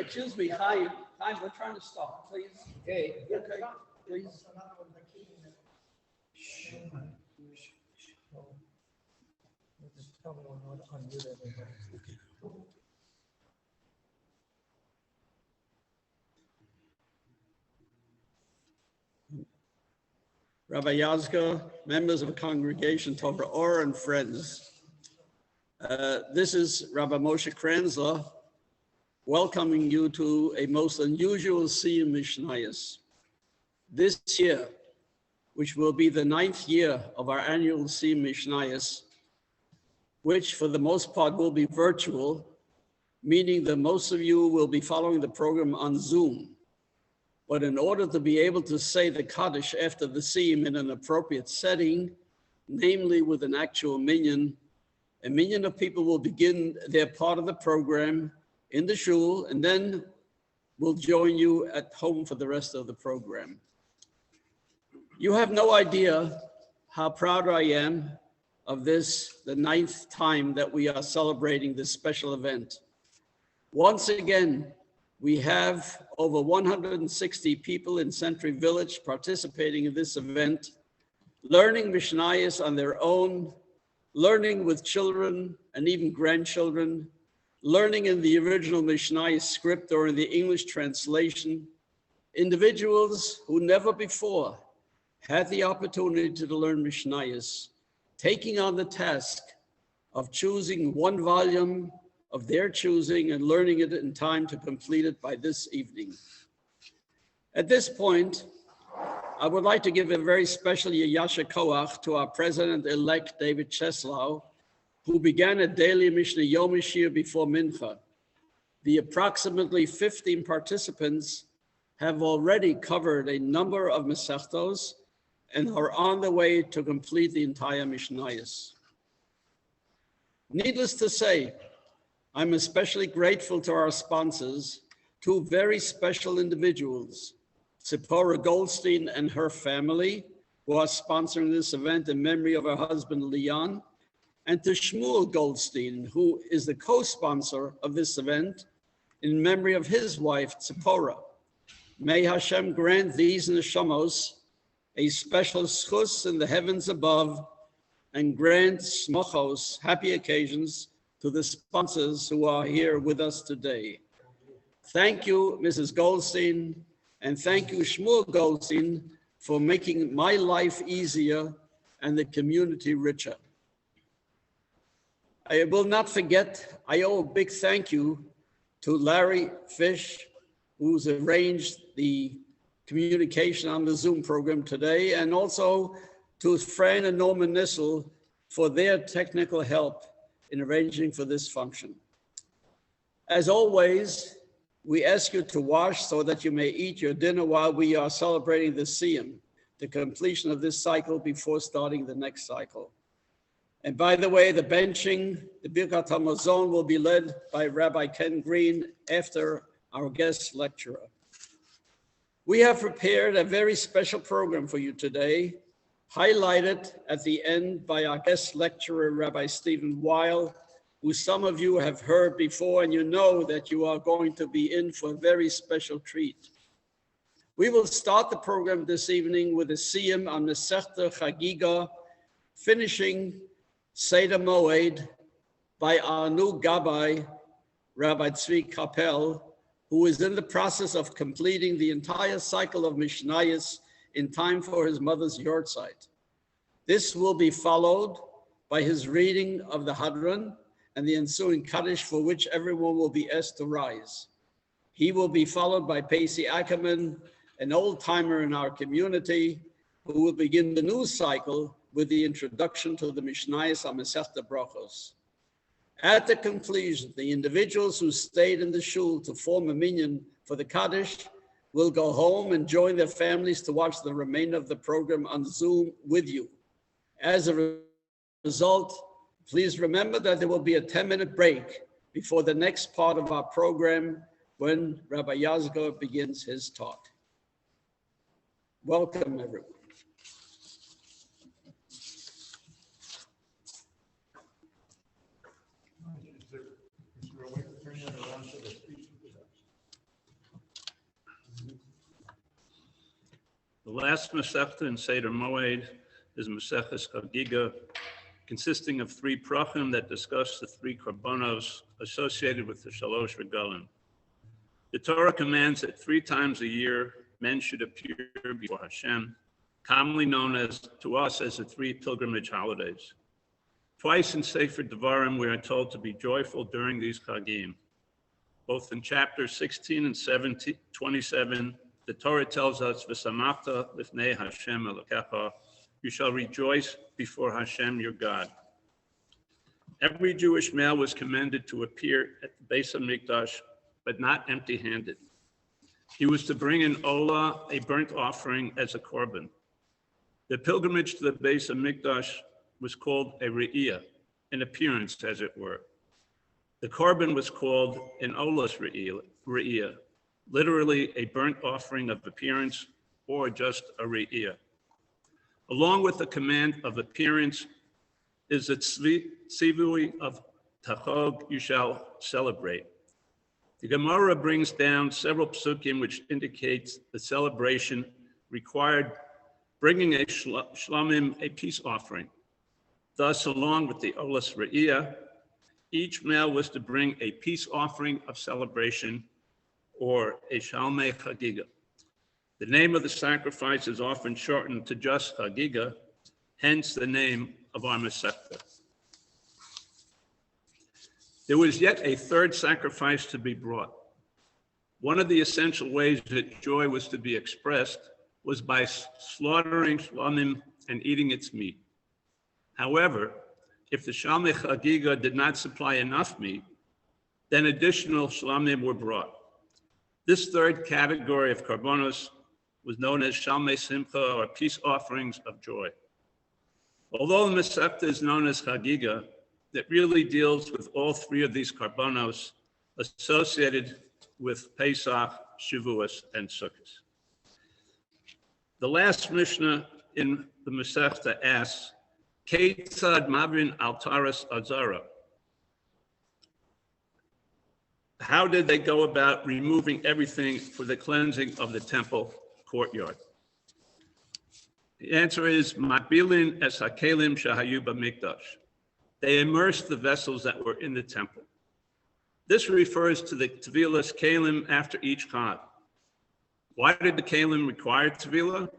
Excuse me, Chaim, we're trying to stop, please. Okay. Okay, please. Tell me when to unmute everybody. Rabbi Yazga, members of the congregation, Torah Or, and friends. This is Rabbi Moshe Kranzler welcoming you to a most unusual Siyum Mishnayos. This year, which will be the 9th year of our annual Siyum Mishnayos, which for the most part will be virtual, meaning that most of you will be following the program on Zoom. But in order to be able to say the Kaddish after the Siyum in an appropriate setting, namely with an actual minyan, a minyan of people will begin their part of the program in the shul, and then we'll join you at home for the rest of the program. You have no idea how proud I am of this, the 9th time that we are celebrating this special event. Once again, we have over 160 people in Century Village participating in this event, learning Mishnayos on their own, learning with children and even grandchildren, learning in the original Mishnayos script or in the English translation, individuals who never before had the opportunity to learn Mishnayos, taking on the task of choosing one volume of their choosing and learning it in time to complete it by this evening. At this point, I would like to give a very special Yasher Koach to our President-elect David Cheslow, who began a daily Mishnayot Shir before Mincha. The approximately 15 participants have already covered a number of Masechtos and are on the way to complete the entire Mishnayos. Needless to say, I'm especially grateful to our sponsors, two very special individuals, Tzipora Goldstein and her family, who are sponsoring this event in memory of her husband, Leon, and to Shmuel Goldstein, who is the co-sponsor of this event in memory of his wife, Tzipora. May Hashem grant these neshamos a special schus in the heavens above and grant smochos, happy occasions, to the sponsors who are here with us today. Thank you, Mrs. Goldstein, and thank you, Shmuel Goldstein, for making my life easier and the community richer. I will not forget, I owe a big thank you to Larry Fish, who's arranged the communication on the Zoom program today, and also to Fran and Norman Nissel for their technical help in arranging for this function. As always, we ask you to wash so that you may eat your dinner while we are celebrating the Siyum, the completion of this cycle before starting the next cycle. And by the way, the benching, the Birkat HaMazon will be led by Rabbi Ken Green after our guest lecturer. We have prepared a very special program for you today, highlighted at the end by our guest lecturer, Rabbi Stephen Weil, who some of you have heard before, and you know that you are going to be in for a very special treat. We will start the program this evening with a Siyum on Masechta Chagiga, finishing Seder Moed by our new Gabbai, Rabbi Tzvi Kapel, who is in the process of completing the entire cycle of Mishnayos in time for his mother's Yortzeit. This will be followed by his reading of the Hadran and the ensuing Kaddish, for which everyone will be asked to rise. He will be followed by Pesi Ackerman, an old-timer in our community, who will begin the new cycle with the introduction to the Mishnayos HaMasechta Brachos. At the conclusion, the individuals who stayed in the shul to form a minyan for the Kaddish will go home and join their families to watch the remainder of the program on Zoom with you. As a result, please remember that there will be a 10-minute break before the next part of our program when Rabbi Yazgo begins his talk. Welcome, everyone. The last Masechta in Seder Moed is Maseches Chagiga, consisting of 3 prachim that discuss the 3 korbanos associated with the Shalosh Regalim. The Torah commands that 3 times a year men should appear before Hashem, commonly known to us as the 3 pilgrimage holidays. Twice in Sefer Devarim we are told to be joyful during these Chagim. Both in chapters 16 and 27, the Torah tells us, "V'samachta lifnei Hashem Elokecha," you shall rejoice before Hashem your God. Every Jewish male was commanded to appear at the Beis HaMikdash, but not empty-handed. He was to bring an olah, a burnt offering, as a korban. The pilgrimage to the Beis HaMikdash was called a re'iyah, an appearance, as it were. The korban was called an olas re'iyah, literally a burnt offering of appearance, or just a re'iyah. Along with the command of appearance is the tzivui of tachog, you shall celebrate. The Gemara brings down several psukim which indicates the celebration required bringing a shlamim, a peace offering. Thus, along with the olas re'iyah, each male was to bring a peace offering of celebration, or a shalmei chagiga. The name of the sacrifice is often shortened to just chagiga, hence the name of our Masechta. There was yet a 3rd sacrifice to be brought. One of the essential ways that joy was to be expressed was by slaughtering shlamim and eating its meat. However, if the shalmei chagiga did not supply enough meat, then additional shlamim were brought. This 3rd category of korbanos was known as shalmei simcha, or peace offerings of joy. Although the Masechta is known as chagiga, it really deals with all 3 of these korbanos associated with Pesach, Shavuos, and Sukkot. The last Mishnah in the Masechta asks, Keitzad Mavin Altaras Azara. How did they go about removing everything for the cleansing of the temple courtyard? The answer is Makbilin es hakelim shahayu b'mikdash. They immersed the vessels that were in the temple. This refers to the tevilas kelim after each chag. Why did the kelim require tevilah?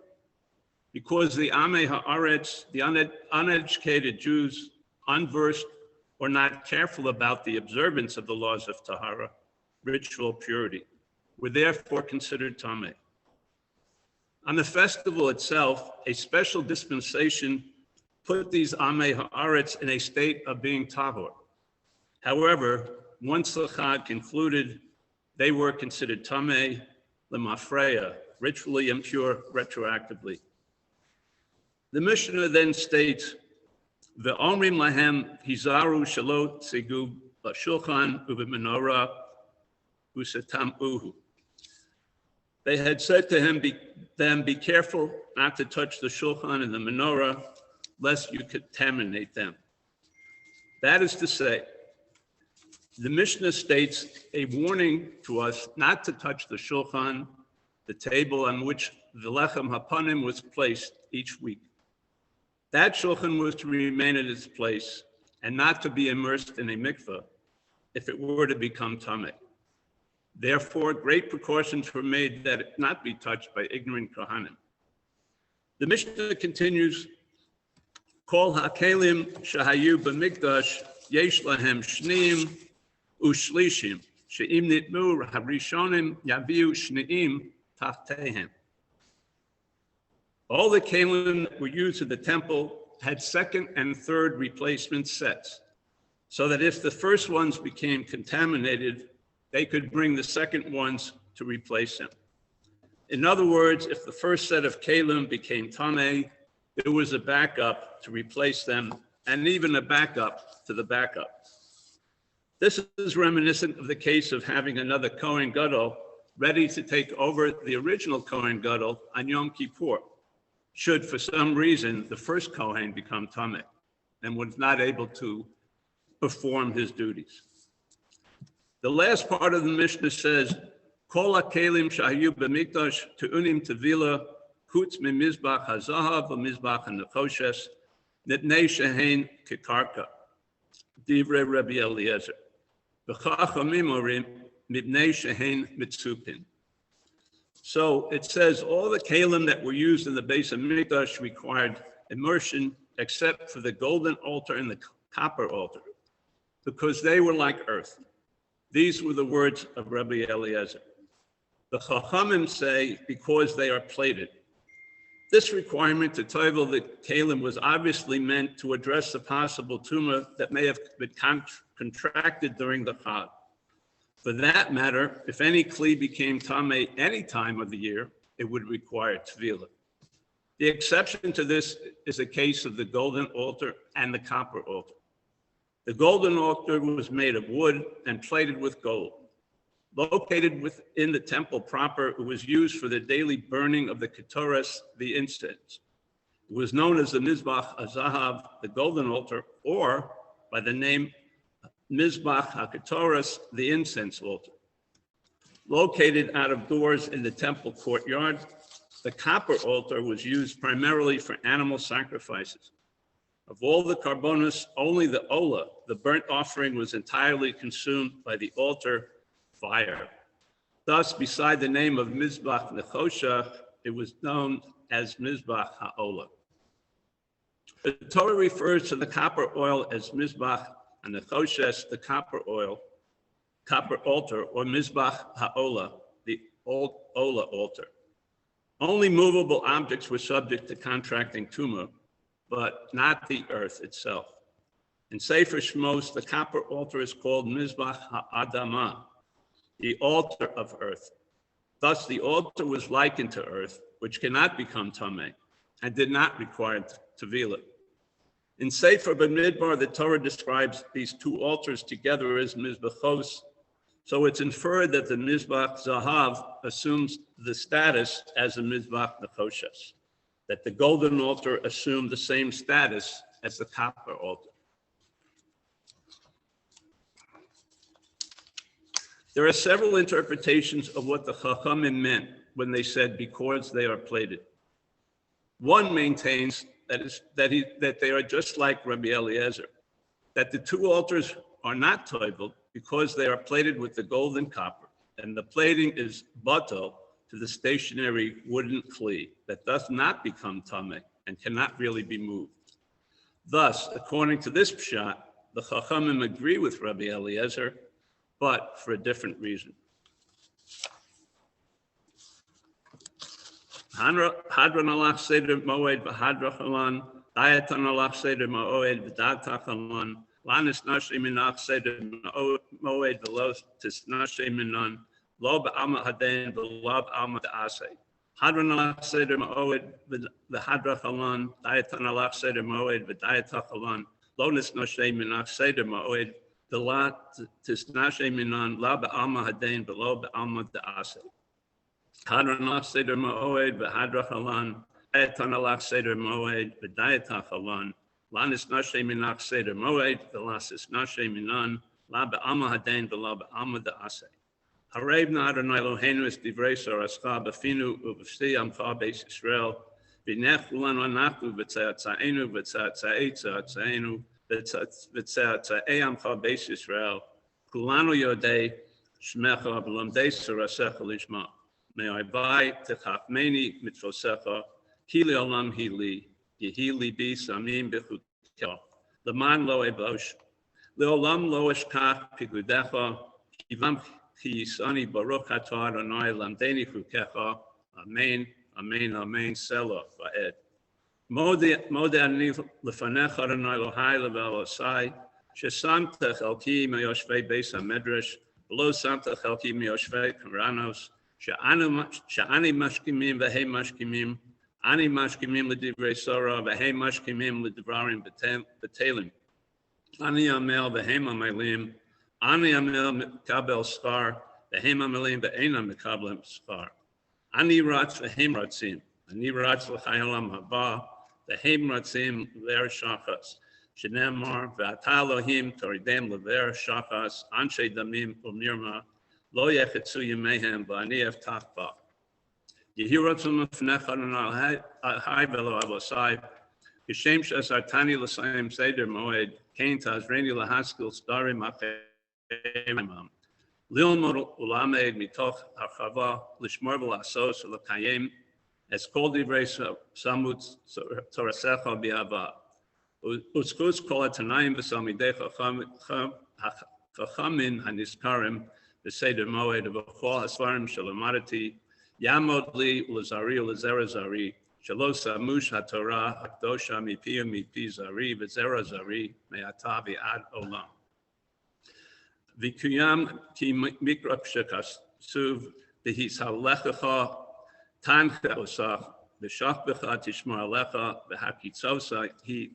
Because the Amei Haaretz, the uneducated Jews, unversed or not careful about the observance of the laws of Tahara, ritual purity, were therefore considered Tameh. On the festival itself, a special dispensation put these Amei Haaretz in a state of being Tahor. However, once the Chag concluded, they were considered Tameh Lemafreya, ritually impure retroactively. The Mishnah then states, Ve'omrim lahem hizaru shelo tsegu b'shulchan u'b'menorah u'setam uhu. They had said to him, be careful not to touch the shulchan and the menorah, lest you contaminate them. That is to say, the Mishnah states a warning to us not to touch the shulchan, the table on which the lechem hapanim was placed each week. That shulchan was to remain in its place and not to be immersed in a mikveh if it were to become tameh. Therefore, great precautions were made that it not be touched by ignorant kohanim. The Mishnah continues, Kol hakelim shahayu b'mikdash yesh lahem shneim u'shlishim she'im nitmu harishonim yaviu shneim tachtehem. All the kelim that were used in the temple had 2nd and 3rd replacement sets, so that if the first ones became contaminated, they could bring the 2nd ones to replace them. In other words, if the first set of kelim became tameh, there was a backup to replace them, and even a backup to the backup. This is reminiscent of the case of having another Kohen Gadol ready to take over the original Kohen Gadol on Yom Kippur, should for some reason the first Kohen become tameh and was not able to perform his duties. The last part of the Mishnah says, Kol hakelim shahayu b'mikdash te'unim tevila chutz mimizbach hazahav v'mizbach hanechoshes nitnei shehein kekarka. Divrei Rabbi Eliezer. V'chachamim orim mipnei shehein mitzupin. So it says all the kalim that were used in the base of Mikdash required immersion except for the golden altar and the copper altar, because they were like earth. These were the words of Rabbi Eliezer. The Chachamim say because they are plated. This requirement to tovel the kalim was obviously meant to address the possible tumor that may have been contracted during the Chag. For that matter, if any kli became tamei any time of the year, it would require tevilah. The exception to this is the case of the golden altar and the copper altar. The golden altar was made of wood and plated with gold. Located within the temple proper, it was used for the daily burning of the ketores, the incense. It was known as the Mizbach HaZahav, the golden altar, or by the name Mizbach HaKetoros, the incense altar. Located out of doors in the temple courtyard, the copper altar was used primarily for animal sacrifices. Of all the karbonos, only the ola, the burnt offering, was entirely consumed by the altar fire. Thus, beside the name of Mizbach Nechosha, it was known as Mizbach HaOla. The Torah refers to the copper oil as Mizbach Nechoshes, the copper altar, or Mizbach HaOla, the Ola altar. Only movable objects were subject to contracting tumor, but not the earth itself. In Sefer Shmos, the copper altar is called Mizbach HaAdamah, the altar of earth. Thus, the altar was likened to earth, which cannot become tamei, and did not require tevilah. In Sefer B'midbar, the Torah describes these two altars together as mizbachos, so it's inferred that the Mizbach Zahav assumes the status as a Mizbach Nechoshes, that the golden altar assumed the same status as the copper altar. There are several interpretations of what the Chachamim meant when they said because they are plated. One maintains that they are just like Rabbi Eliezer, that the two altars are not toivel because they are plated with the gold and copper, and the plating is batel to the stationary wooden kli that does not become tamei and cannot really be moved. Thus, according to this pshat, the Chachamim agree with Rabbi Eliezer, but for a different reason. Hadran alach seder moed v'hadrach alan, dayatan alach seder moed v'datach alan, lanis nashei minach seder moed v'lo tisnashei minan, lo ba'alma haden v'lo ba'alma da'asei. Hadran alach seder moed v'hadrach alan, dayatan alach seder moed v'datach alan, lo nisnashei minach seder moed the la tisnashe minan la ba'alma haden below ba'alma da'aseh. Hadran alach seder ma'oed v'hadrach alan, dayatan alach seder ma'oed v'dayatach alan, la nisnashe minach seder ma'oed v'la tisnashe minan la ba'alma haden below ba'alma da'aseh. Harev na Adonai Eloheinu es divrei sorascha b'finu u'b'fsi amcha beis Yisrael v'nech ulanu anachnu v'tze'atzaenu v'tze'atzei tze'atzeenu v'tze'atze'ei beis Yisrael kulanu yodei shmecha v'lomdei sarasecha lishma me'oivai techachmeni mitzvosecha ki le'olam hi li yehi libi samim b'chukecha leman lo ebosh le'olam lo eshkach pigudecha kivam ki yisani baruch atah Adonai lamdeni chukecha amen amen amen selah va'ed. Mode ani lefanecha Adonai Elohai levelosai shesamta chelki meyoshvei beis hamedrash v'lo samta chelki meyoshvei karanos she'ani mashkimim v'hei mashkimim ani mashkimim l'divrei Torah v'hei mashkimim l'dvarim b'telim ani amel v'hei amelim ani amel mikabel schar v'hei amelim v'einam mikabel schar ani ratz v'hei ratzim ani ratz l'chayolam haba v'hem ratzim le'er shachas, shenemar v'ata Elohim toridem le'er shachas, anshe damim u'mirma, lo yechetzu yemehem v'ani eftach ba. Yehiratzum Fnechan al Hai Velo Avosai, Kishem Shasartani Lasayim Seder Moed, Kain Tazreni Lahaskil Starim Apemam. Lilmod Ulamed Mitoch Archava, Lishmor Velasos Lakayim, as called Divrei Samut Torasecha Biava. Uskus Kola Tanaim Vesamidecha Chachamin Haniskarim, the Seder Moed of Achol Hasvarim Shalamadati, Yamod Li Lazari Lazerazari, Shalosa Mush HaTorah, Akdosha Mipia Mipi Zari, Vizerazari, Meatavi Ad Olam. Vikuyam Ki Mikrap Shekas Suv, Behis Halechacha, Tancha Osach, Beshachbecha Tishmar Alecha, Behakitzosa, He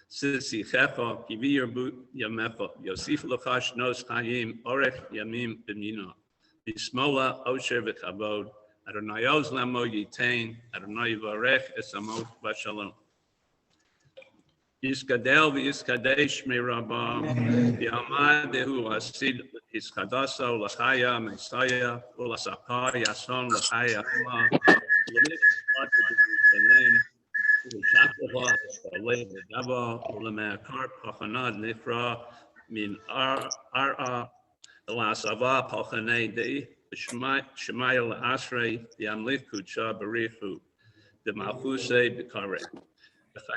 Sisichecha, Kivir Yamecha, Yosif Lachash Nos Chayim, Orech Yamim B'mino, Bismola Osher V'Chabod, Adonai Oz Lamo Yitain, Adonai Varech Esamot V'Shalom. Yiskadel v'yiskadesh me'rabah, v'yamad dehu asid iskadasa ulachaya mesaya ulasapar yason lachaya Allah, ulemit Jerusalem, u'shakleha eskalei v'dava, u'leme'akar pachanad nifra min ar'a elasava pachanei dei, v'shemaya la'asrei, v'yamlit kudsha barichu, v'malchusei b'kareh.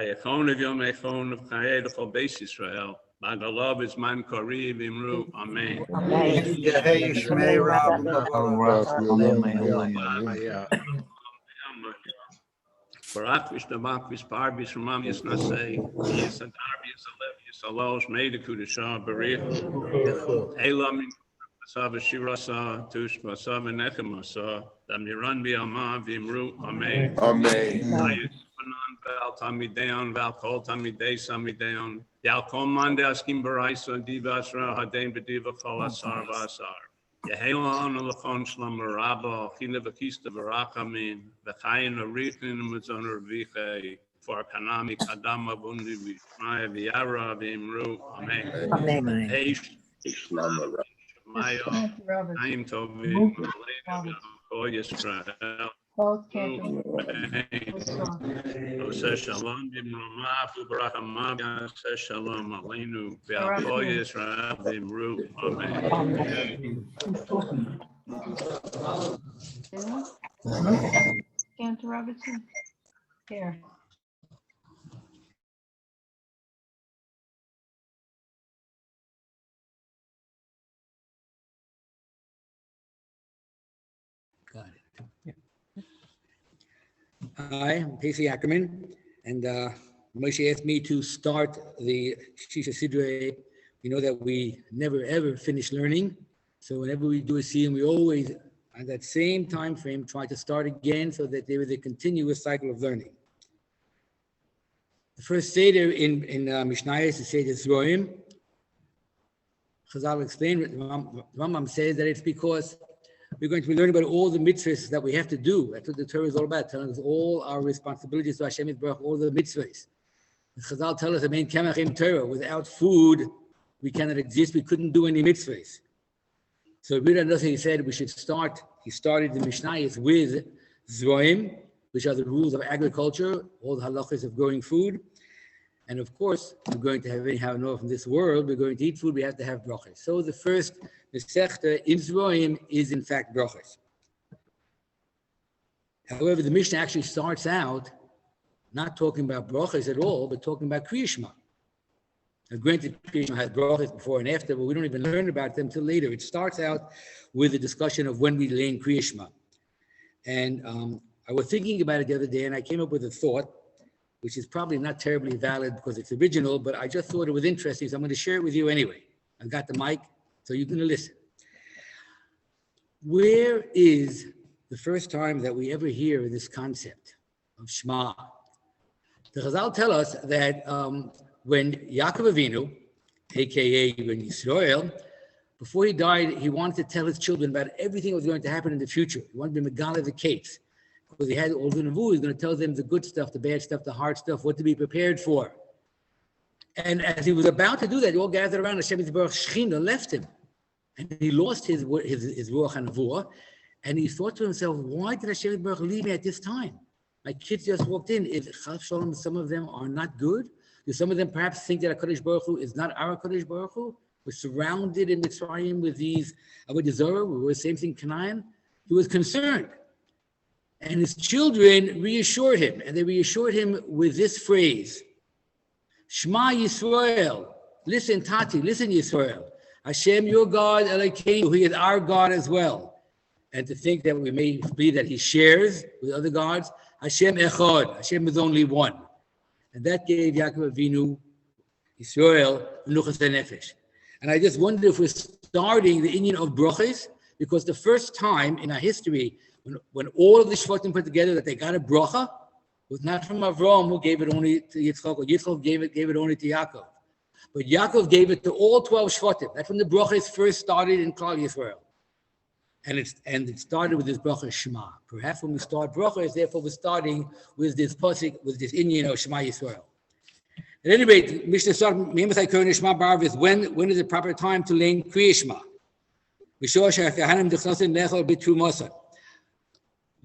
Chayechon of Yom Echon of Chayed of Beis Yisrael. Badalav is man kori v'imru. Amen. Yehei Shmei Barak v'shtabak v'spar v'shramam yisnasei. Yisadar v'yisalev yisalosh meida kudashah barich. Elam Sav Shirasa Tush Vasav Nechemasa. Damiran v'yama v'imru. Amen. Amen. Val Tamideon, Val Kol Tamidei Samideon, Yal Kol Mande Askim Baraisa, Divasra, Haden Bediva Kol Asar Vasar. Yehelon Lachon Shlam Rabba, Chile Vakista Varachamin, Vachayin Arichin Mazon Viche, for Kanami Kadama Bundi Vishmaya Viara Vimru. Amen. Amen. Eish Shmaya, Naim Tovi, Malena, Kol Yisrael. Both can't. Shalom b'mrama u'barachama shalom aleinu v'al Yisrael v'imru. Amen. Cantor Robertson. Here. Got it. Hi, I'm Casey Ackerman, and Moshe asked me to start the Shisha Sidre. We know that we never ever finish learning, so whenever we do a Siyum, we always, on that same time frame, try to start again so that there is a continuous cycle of learning. The first Seder in Mishnayot is the Seder Siyum. Chazal explained, Rambam says that it's because we're going to be learning about all the mitzvahs that we have to do. That's what the Torah is all about, telling us all our responsibilities to Hashem Yitbarach, all the mitzvahs. The Chazal tell us, I mean, Kemach in Torah, without food, we cannot exist. We couldn't do any mitzvahs. So he said we should start. He started the Mishnayos with Zvoim, which are the rules of agriculture, all the halachas of growing food. And of course, we're going to have anyhow know from this world, we're going to eat food, we have to have brachas. So the first Masechta in Zvoim is in fact brachas. However, the Mishnah actually starts out not talking about brachas at all, but talking about Kriya Shema. Now, granted, Kriya Shema has brachas before and after, but we don't even learn about them till later. It starts out with a discussion of when we learn Kriya Shema. And I was thinking about it the other day, and I came up with a thought, which is probably not terribly valid because it's original, but I just thought it was interesting, so I'm going to share it with you anyway. I've got the mic, so you're going to listen. Where is the first time that we ever hear this concept of Shema? The Chazal tell us that when Yaakov Avinu, aka when Yisrael, before he died, he wanted to tell his children about everything that was going to happen in the future. He wanted to megala the case. Because he had all the nevuah, he's going to tell them the good stuff, the bad stuff, the hard stuff, what to be prepared for. And as he was about to do that, they all gathered around. Hashem Yitbarach Shechina left him, and he lost his ruach and nevuah. And he thought to himself, why did Hashem Baruch leave me at this time? My kids just walked in. Is Chas Shalom, some of them are not good? Do some of them perhaps think that HaKadosh Baruch Hu is not our HaKadosh Baruch Hu? We're surrounded in Mitzrayim with these Avodah Zarah. We were the same thing, Canaan. He was concerned. And his children reassured him. And they reassured him with this phrase, Shema Yisrael. Listen, Tati, listen, Yisrael. Hashem, your God, Elokeinu, He is our God as well. And to think that we may believe that He shares with other gods, Hashem Echad, Hashem is only one. And that gave Yaakov Avinu, Yisrael, Menuchas HaNefesh. And I just wonder if we're starting the Indian of brachas, because the first time in our history, when all of the Shvatim put together that they got a bracha, was not from Avraham, who gave it only to Yitzchak, or Yitzchak gave it only to Yaakov. But Yaakov gave it to all 12 Shvatim. That's when the brachas first started in Klal Yisrael. And it started with this bracha Shema. Perhaps when we start brachas, therefore we're starting with this pasuk, with this Indian of Shema Yisrael. At any rate, Mishnah starts, when is the proper time to learn Kriya Shema?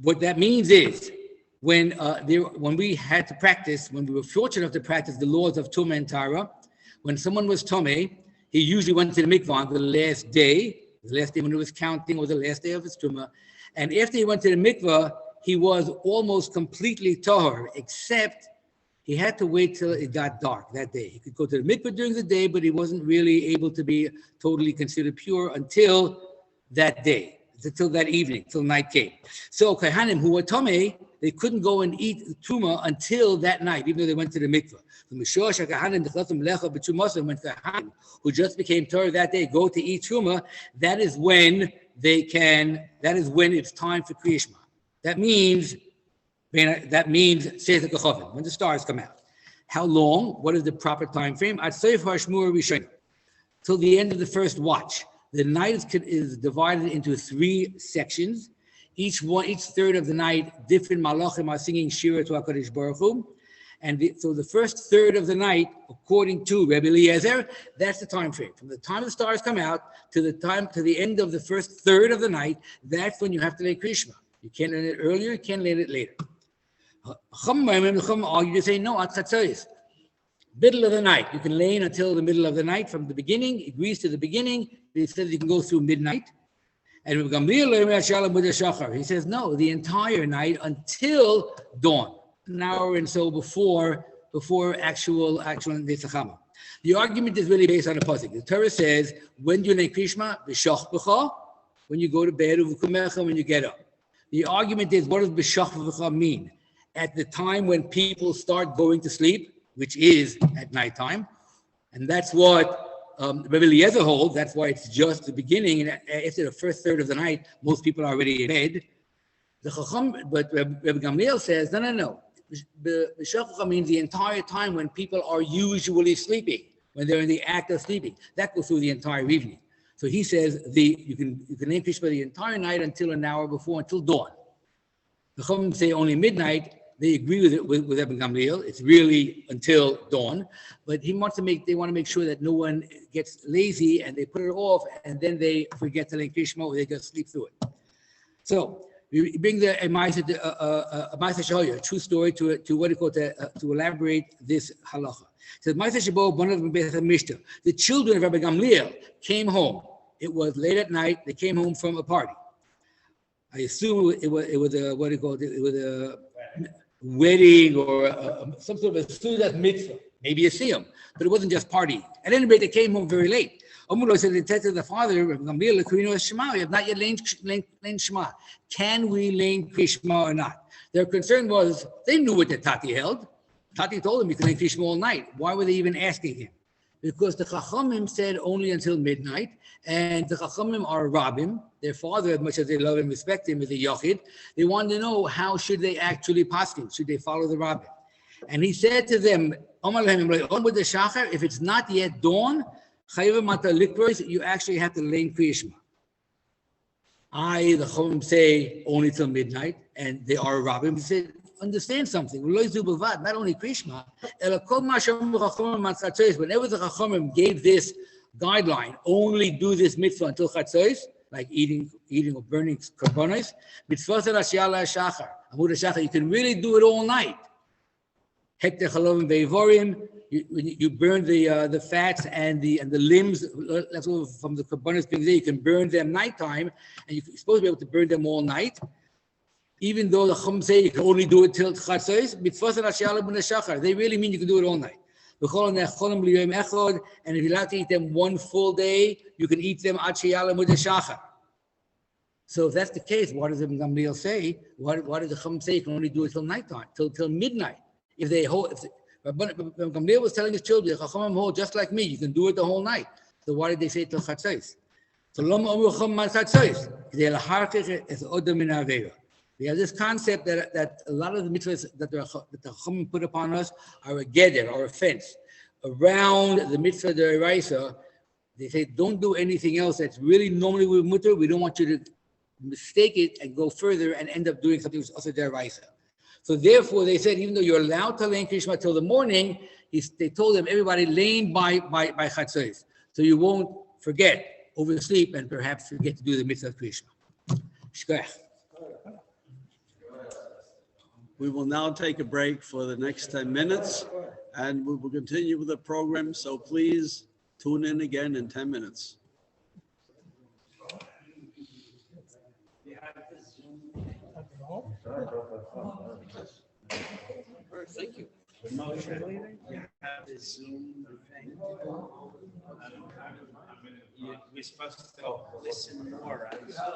What that means is, when we had to practice, when we were fortunate enough to practice the laws of Tumah and Tara, when someone was Tumah, he usually went to the mikvah on the last day when he was counting, or the last day of his Tumah. And after he went to the mikvah, he was almost completely tahor, except he had to wait till it got dark that day. He could go to the mikvah during the day, but he wasn't really able to be totally considered pure until that day, until that evening, till night came. So Kohanim who were Tomei, they couldn't go and eat Truma until that night, even though they went to the mikvah. When Kohanim, who just became Torah that day, go to eat Truma, that is when it's time for Kriya Shema. That means, says the Kechavim, when the stars come out. How long? What is the proper time frame? Till the end of the first watch. The night is divided into 3 sections. Each third of the night, different malachim are singing Shira to HaKadosh Baruch Hu. And so the first third of the night, according to Rabbi Eliezer, that's the time frame. From the time the stars come out to the end of the first third of the night, that's when you have to learn Kriya Shema. You can't learn it earlier, you can't learn it later. You just say, no, at Chatzos. Middle of the night. You can learn until the middle of the night. From the beginning, it agrees to the beginning. He says you can go through midnight. And he says, no, the entire night until dawn. An hour and so before actual Netzachama. The argument is really based on a pasuk. The Torah says, when do you learn Kriya Shema? B'shach, when you go to bed, when you get up. The argument is, what does b'shach mean? At the time when people start going to sleep, which is at nighttime. And that's what Rabbi Eliezer holds. That's why it's just the beginning. And after the first third of the night, most people are already in bed. But Rabbi Gamliel says, no. B'shach means the entire time when people are usually sleeping, when they're in the act of sleeping. That goes through the entire evening. So he says you can name Kriya Shema the entire night until an hour before, until dawn. The Chachamim say only midnight. They agree with it with Rabbi Gamliel. It's really until dawn, but they want to make sure that no one gets lazy and they put it off and then they forget to learn Kriya Shema or they just sleep through it. So we bring a Ma'aseh Shahoya, a true story to what you call to elaborate this halacha. It says Ma'aseh Shabo one of the the children of Rabbi Gamliel came home. It was late at night. They came home from a party. I assume it was a wedding or some sort of a Sudat mitzvah, maybe a Siyum, but it wasn't just partying. At any rate, they came home very late. Amullah said, they said to the father, we have not yet learned Shema. Can we learn Kriya Shema or not? Their concern was, they knew what the Tati held. Tati told them you can learn Kriya Shema all night. Why were they even asking him? Because the Chachamim said only until midnight, and the Chachamim are Rabbim. Their father, as much as they love and respect him, is a Yachid. They wanted to know how should they actually paskin, should they follow the Rabbim? And he said to them, if it's not yet dawn, you actually have to learn Kriya Shema. The Chachamim say only till midnight, and they are Rabbim. He said, understand something. Not only Kriya Shema, whenever the Chachamim gave this guideline, only do this mitzvah until Chatzos, like eating or burning korbanos. Mitzvot Shachar, Amud Shachar, you can really do it all night. Hekter chalovim veivorim, you burn the fats and the limbs left over from the korbanos being there. You can burn them nighttime, and you're supposed to be able to burn them all night. Even though the Chum say you can only do it till Chatzos, mitzvot shachar, they really mean you can do it all night. And if you're allowed to eat them one full day, you can eat them ad sheyala mud shachar. So if that's the case, what does the Gamliel say? Why does the Chum say you can only do it till nighttime, till midnight? If Gamliel was telling his children, the Chachamim hold just like me, you can do it the whole night. So why did they say till Chatzos? So lama amru Chum man Chatzos. We have this concept that a lot of the mitzvahs that the Chachamim put upon us are a geder, or a fence. Around the mitzvah deraisa, they say don't do anything else that's really normally with mutter. We don't want you to mistake it and go further and end up doing something that's also deraisa. So therefore, they said even though you're allowed to lay in Krishma till the morning, they told them everybody lane by Chatzos, so you won't forget, oversleep, and perhaps forget to do the mitzvah of Krishma. Shkoyach. We will now take a break for the next 10 minutes, and we will continue with the program. So please tune in again in 10 minutes. Thank you. We're supposed to listen more, right? It's in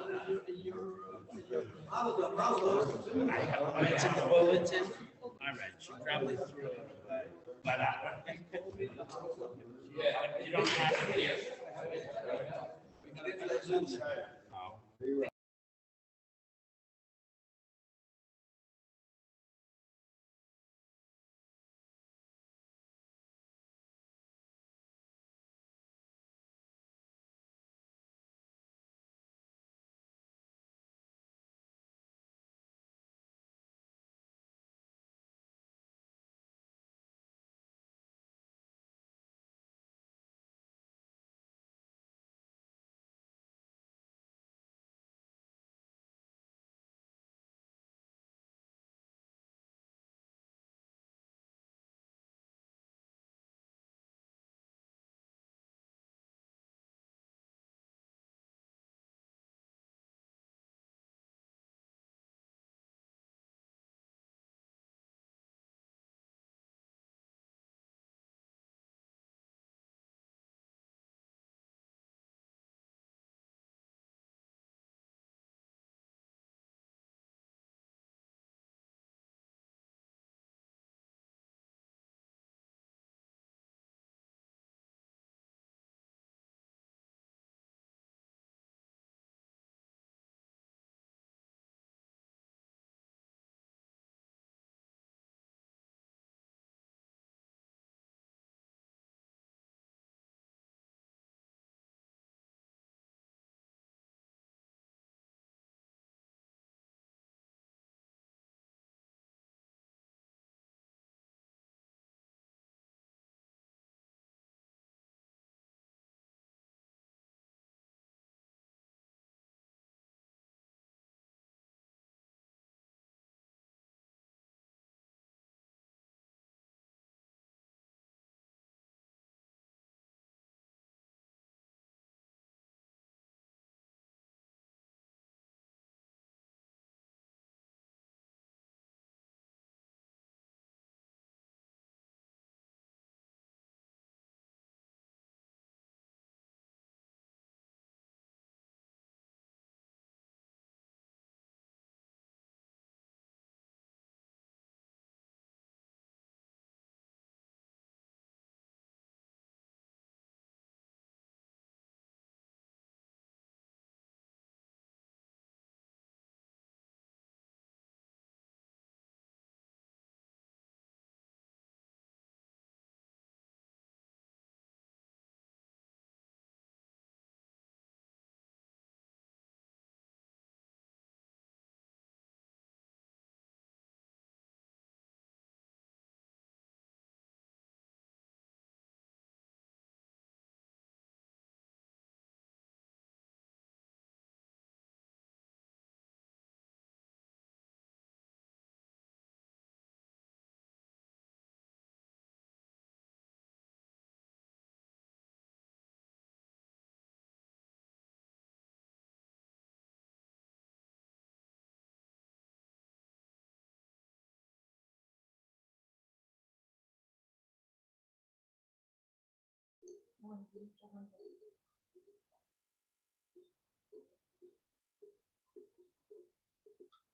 the bulletin. All right, she probably threw it away. But you don't have to.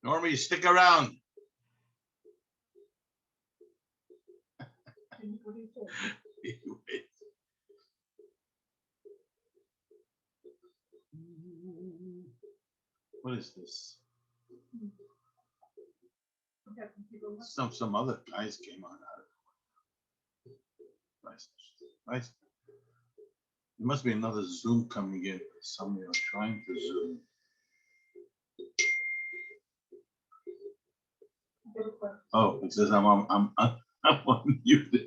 Normie, stick around. What is this? Some other guys came on. Nice. Nice. There must be another Zoom coming in. Somebody are trying to Zoom. Oh, it says I'm unmuted.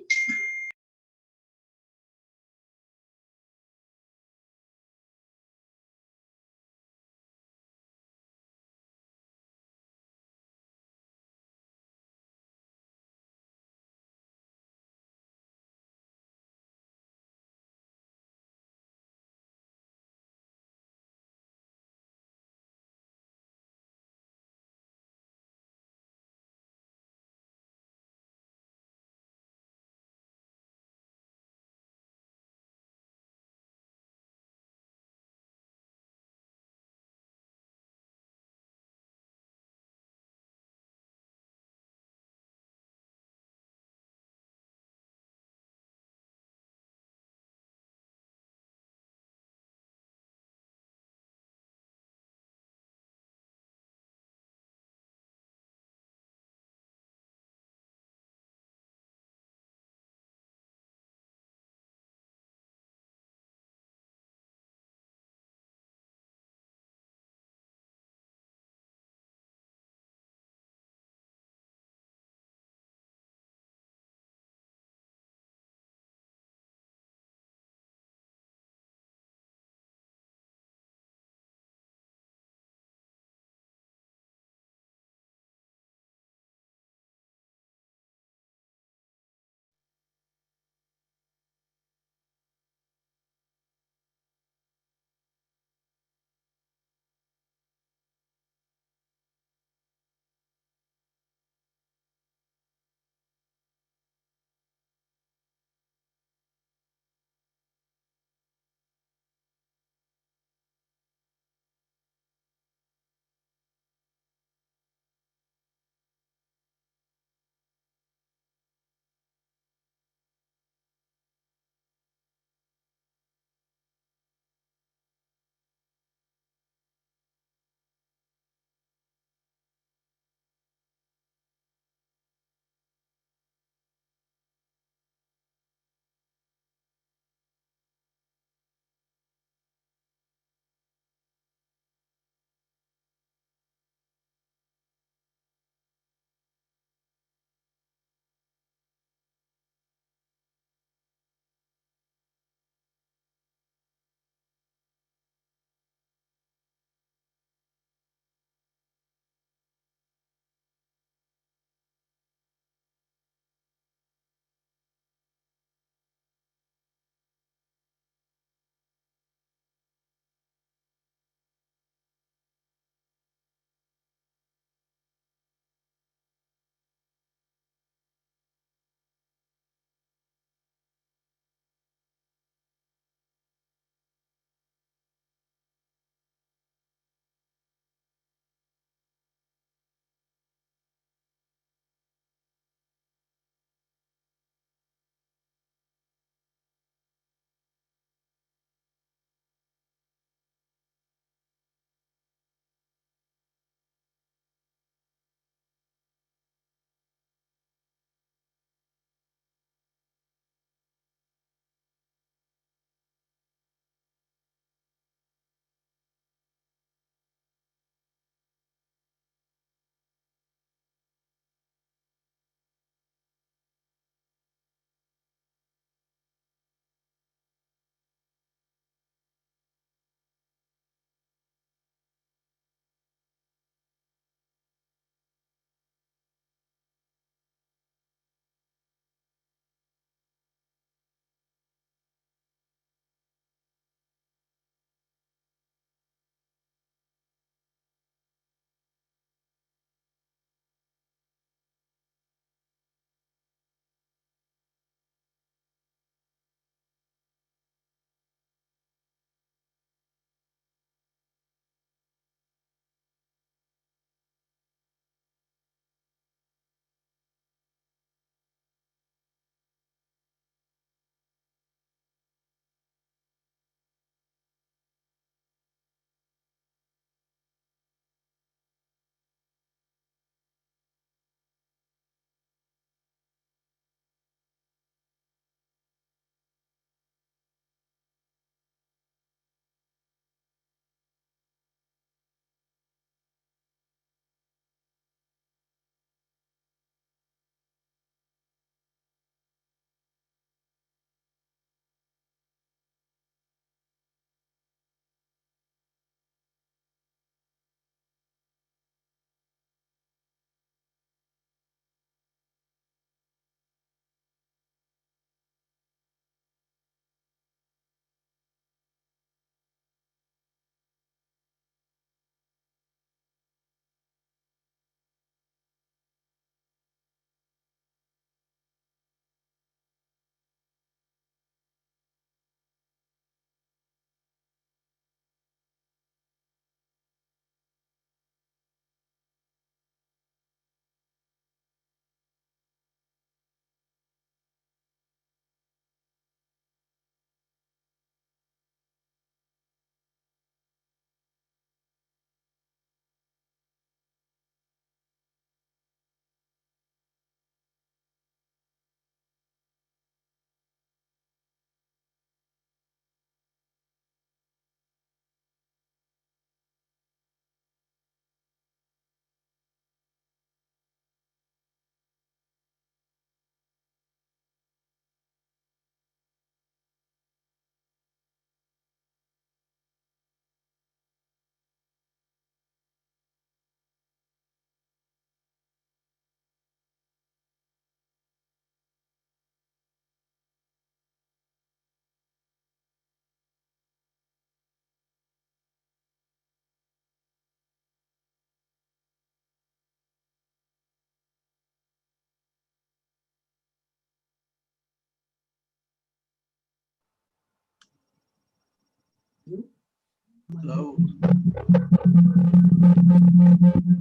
Hello.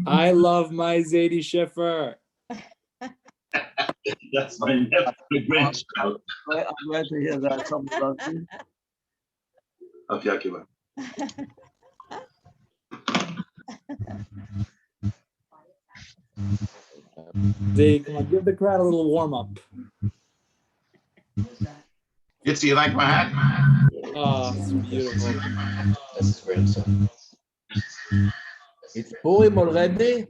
I love my Zadie Schiffer. That's my nephew, grandchild. I'm glad to hear that. Something about you. Okay, okay, bye. Zadie, come on, give the crowd a little warm up. Itzy, you like my hat? Oh, it's beautiful. That's his grandson. It's Purim already?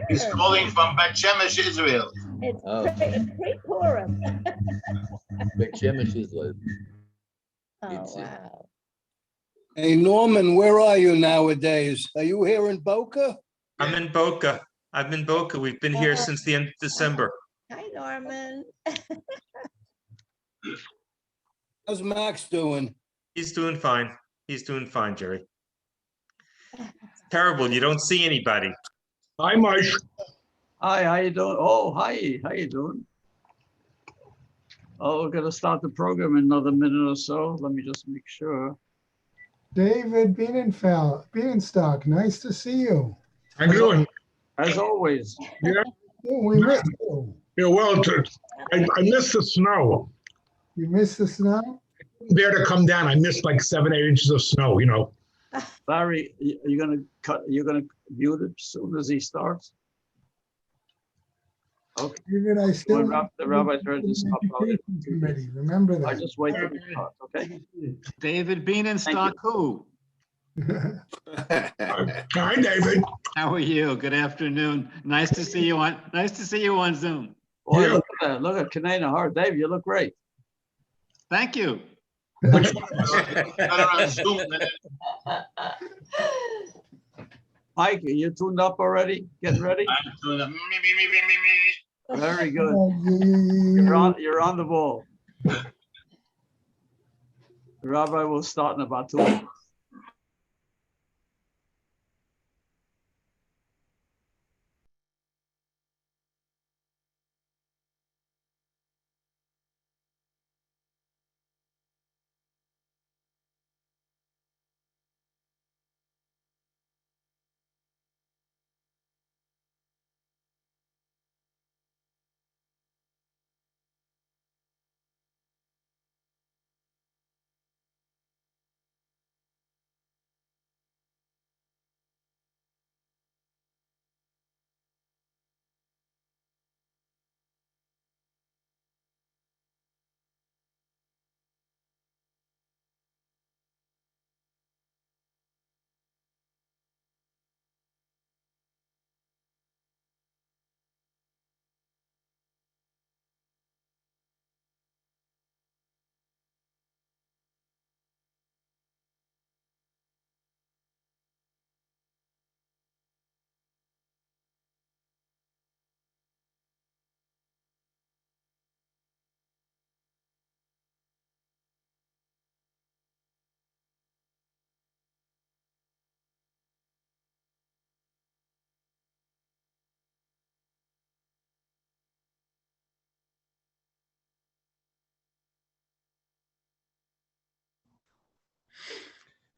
He's calling from Bet Shemesh, Israel. It's Oh. pre-Purim. Beit Shemesh Israel. Oh, It's, wow. Hey, Norman, where are you nowadays? Are you here in Boca? I'm in Boca. I'm in Boca. We've been here since the end of December. Hi, Norman. How's Max doing? He's doing fine. He's doing fine, Jerry. Terrible. You don't see anybody. Hi, Mike. Hi, how you doing? Oh, hi, how you doing? Oh, we're gonna start the program in another minute or so. Let me just make sure. David Bienenstock, nice to see you. How you doing? As always. Yeah, Oh, we missed you. yeah. Well, I missed the snow. You missed the snow? There to come down. I missed like 7, 8 inches of snow. You know. Larry, you're gonna mute it as soon as he starts? Okay, David, I still. the rabbi's ready to stop. Education Committee, remember I that. just wait till he starts, okay? David Bienenstock, who? Hi, David. How are you? Good afternoon. Nice to see you on Zoom. Boy, Yeah. look at Kanana Hart. Dave, you look great. Thank you. Better on Zoom than Mike, are you tuned up already? Getting ready? I'm doing the me. Very good. You- You're on the ball. The rabbi will start in about 2 minutes.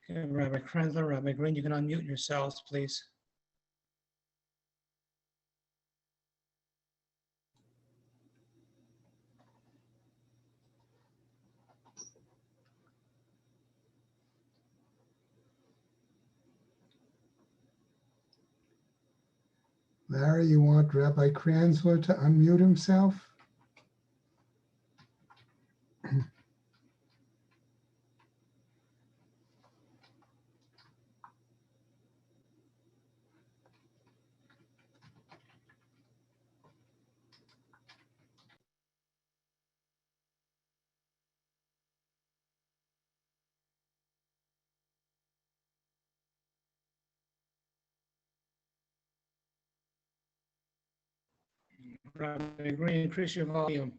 Okay, Rabbi Krenzler, Rabbi Green, you can unmute yourselves, please. Larry, you want Rabbi Kranzler to unmute himself? Rabbi Green, increase your volume.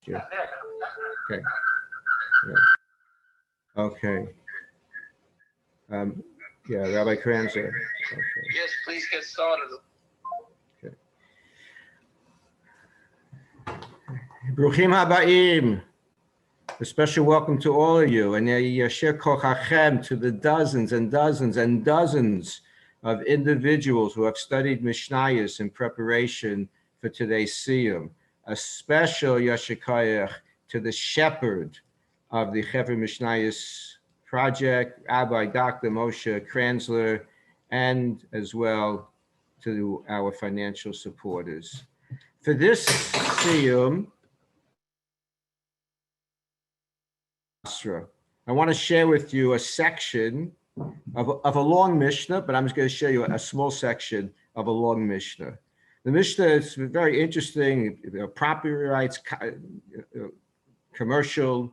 you. Okay. Okay. Yeah, Rabbi Kranzer. Okay. Yes, please get started. Bruchim habayim. A special welcome to all of you, and yasher kochachem to the dozens and dozens and dozens of individuals who have studied Mishnayos in preparation for today's Siyum. A special yasher koach to the shepherd of the Chever Mishnayos project, Rabbi Dr. Moshe Kranzler, and as well to our financial supporters. For this Siyum, I want to share with you a section of a long Mishnah, but I'm just going to show you a small section of a long Mishnah. The Mishnah is very interesting, property rights, commercial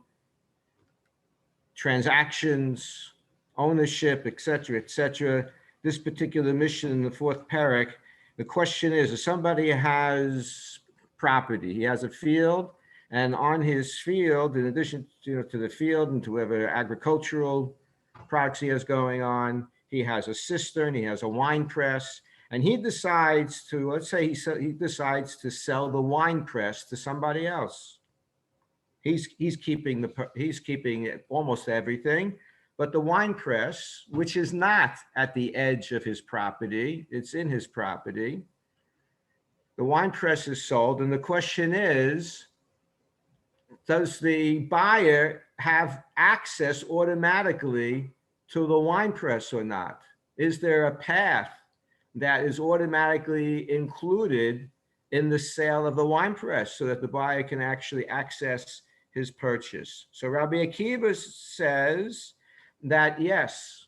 transactions, ownership, etc., etc. This particular Mishnah in the fourth parak, the question is, if somebody has property, he has a field, and on his field, in addition to the field and to whatever agricultural products he has going on, he has a cistern, he has a wine press, and he decides to, let's say he decides to sell the wine press to somebody else. He's keeping almost everything, but the wine press, which is not at the edge of his property, it's in his property. The wine press is sold, and the question is, does the buyer have access automatically to the wine press or not? Is there a path that is automatically included in the sale of the wine press so that the buyer can actually access his purchase? So Rabbi Akiva says that yes,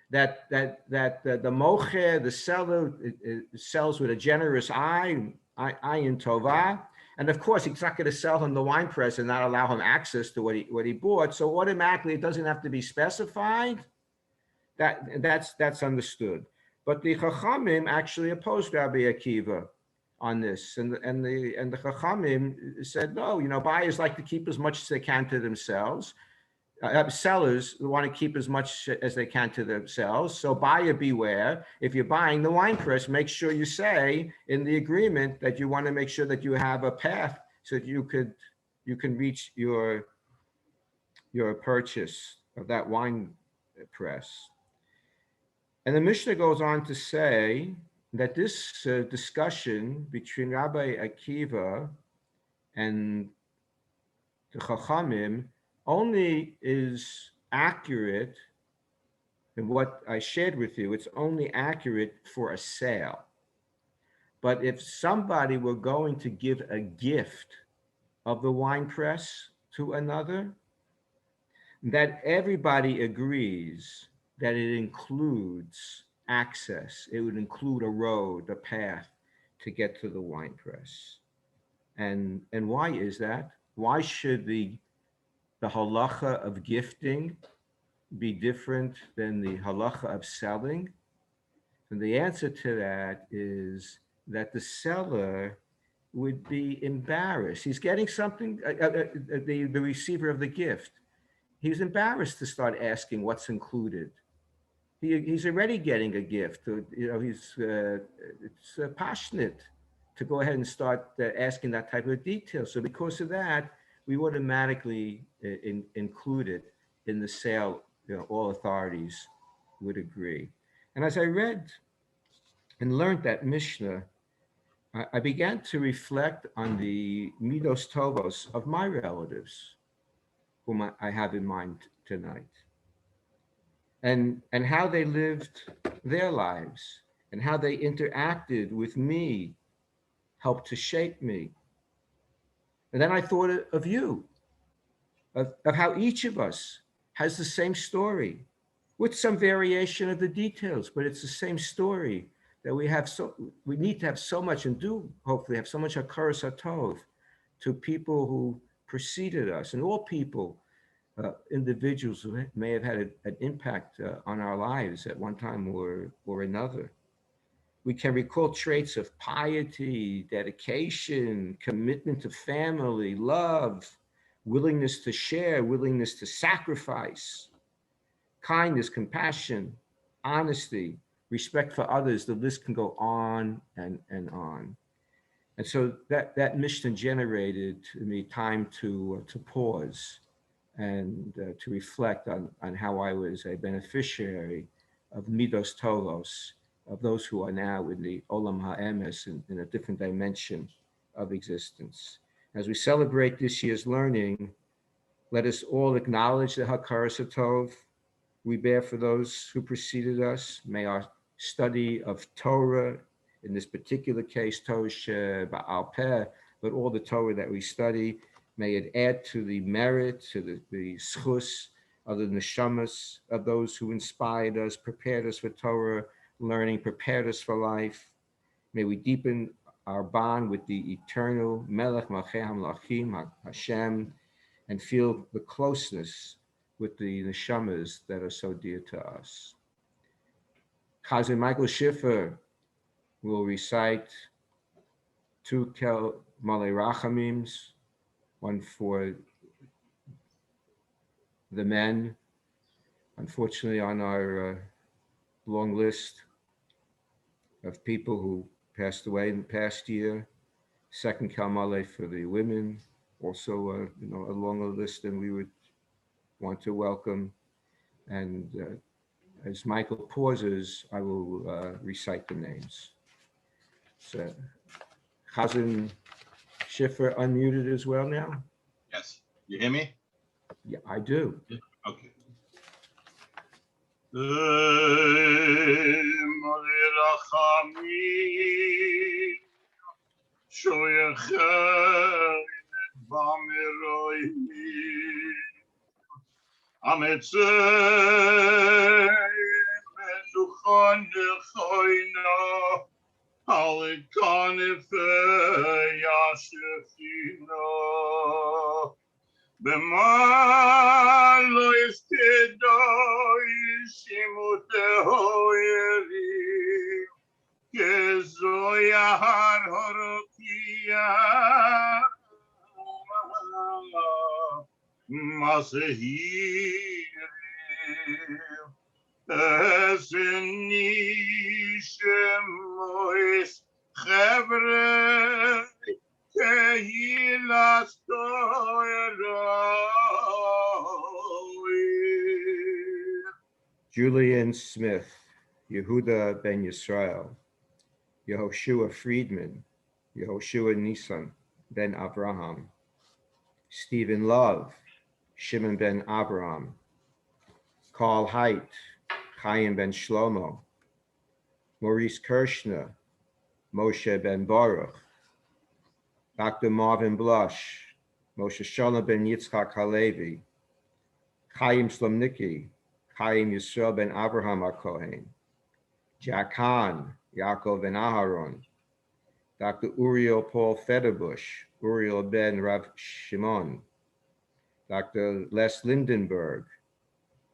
that the mocher, the seller, it sells with a generous eye in tovah. And of course, he's not going to sell him the wine press and not allow him access to what he bought. So automatically, it doesn't have to be specified. That's understood. But the Chachamim actually opposed Rabbi Akiva on this, and the Chachamim said no. Buyers like to keep as much as they can to themselves. Sellers want to keep as much as they can to themselves. So buyer beware. If you're buying the wine press, make sure you say in the agreement that you want to make sure that you have a path so that you can reach your purchase of that wine press. And the Mishnah goes on to say that this discussion between Rabbi Akiva and the Chachamim only is accurate, and what I shared with you, it's only accurate for a sale. But if somebody were going to give a gift of the wine press to another, that everybody agrees that it includes access. It would include a road, a path to get to the wine press. And why is that? Why should the halacha of gifting be different than the halacha of selling? And the answer to that is that the seller would be embarrassed. He's getting something, the receiver of the gift. He's embarrassed to start asking what's included. He's already getting a gift. He's passionate to go ahead and start asking that type of detail. So because of that, we automatically include it in the sale. All authorities would agree. And as I read and learned that Mishnah, I began to reflect on the midos tovos of my relatives, whom I have in mind tonight, and how they lived their lives and how they interacted with me, helped to shape me. And then I thought of you, of how each of us has the same story with some variation of the details, but it's the same story that we need to have so much, and do hopefully have so much hakaras hatov to people who preceded us, and all people, individuals who may have had an impact on our lives at one time or another. We can recall traits of piety, dedication, commitment to family, love, willingness to share, willingness to sacrifice, kindness, compassion, honesty, respect for others. The list can go on and on. And so that Mishnah generated to me time to pause and to reflect on how I was a beneficiary of Midos Tolos, of those who are now in the Olam HaEmes, in a different dimension of existence. As we celebrate this year's learning, let us all acknowledge the Hakaras HaTov we bear for those who preceded us. May our study of Torah, in this particular case, Torah Ba'al Peh, but all the Torah that we study, may it add to the merit, to the schus of the neshamas of those who inspired us, prepared us for Torah learning, prepared us for life. May we deepen our bond with the eternal Melech Malchei HaMelachim, Hashem, and feel the closeness with the neshamas that are so dear to us. Chazan Michael Schiffer will recite two Kel Malei Rachamims, one for the men, unfortunately on our long list of people who passed away in the past year. Second Kel Malei for the women, also a longer list than we would want to welcome. And as Michael pauses, I will recite the names. So, Chazan Schiffer unmuted as well now? Yes. You hear me? Yeah, I do. Okay. במה לא יסתדוי שימותהו ירי כזוי ההר הרוקייה מה שהירי אסני שמויס חבר'ה Julian Smith, Yehuda Ben Yisrael, Yehoshua Friedman, Yehoshua Nissan Ben Abraham, Stephen Love, Shimon Ben Abraham, Carl Haidt, Chaim Ben Shlomo, Maurice Kirshner, Moshe Ben Baruch, Dr. Marvin Blush, Moshe Shalom Ben Yitzchak Halevi, Chaim Slomnicki, Chaim Yisrael Ben Abraham HaKohen, Jack Hahn, Yaakov Ben Aharon, Dr. Uriel Paul Federbush, Uriel Ben Rav Shimon, Dr. Les Lindenberg,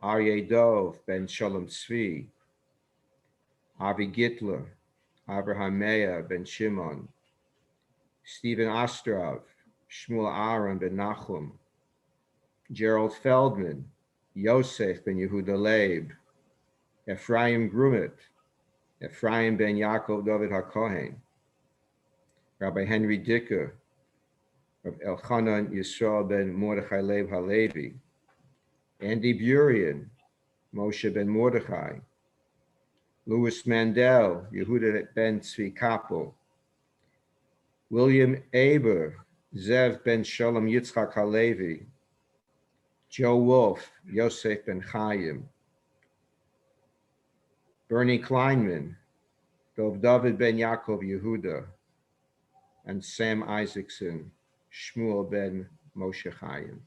Aryeh Dov Ben Shalom Tzvi, Avi Gitler, Abraham Meir Ben Shimon, Stephen Ostrov, Shmuel Aaron Ben Nachum, Gerald Feldman, Yosef Ben Yehuda Leib, Ephraim Grumet, Ephraim Ben Yaakov David HaKohen, Rabbi Henry Dicker, of Elchanan Yisrael Ben Mordechai Leib Halevi, Andy Burian, Moshe Ben Mordechai, Louis Mandel, Yehuda Ben Tzvi Kappel, William Aber, Zev Ben Shalom Yitzchak Halevi, Joe Wolf, Yosef Ben Chaim, Bernie Kleinman, Dov David Ben Yaakov Yehuda, and Sam Isaacson, Shmuel Ben Moshe Chaim.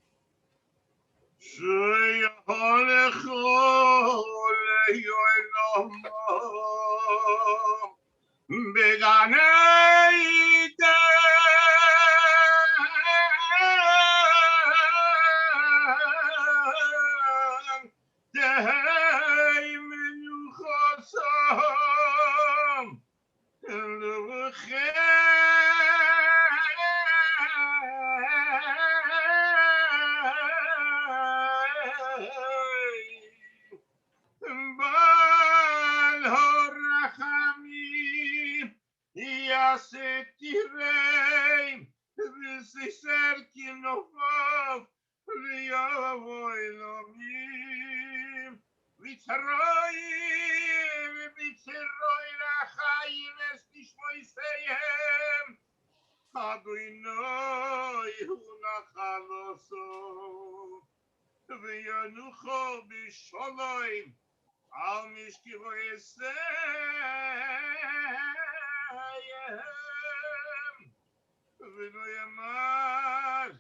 Weil Horachamim Yasetirei V'siser Kinofov V'yavoy Lomim V'tzaroi V'tzaroi Rachayim Esnishmoiseihem Adonai Hu Nachaloso V'yanucho B'sholoi Al Mishkivo Yisrael V'lo Yamar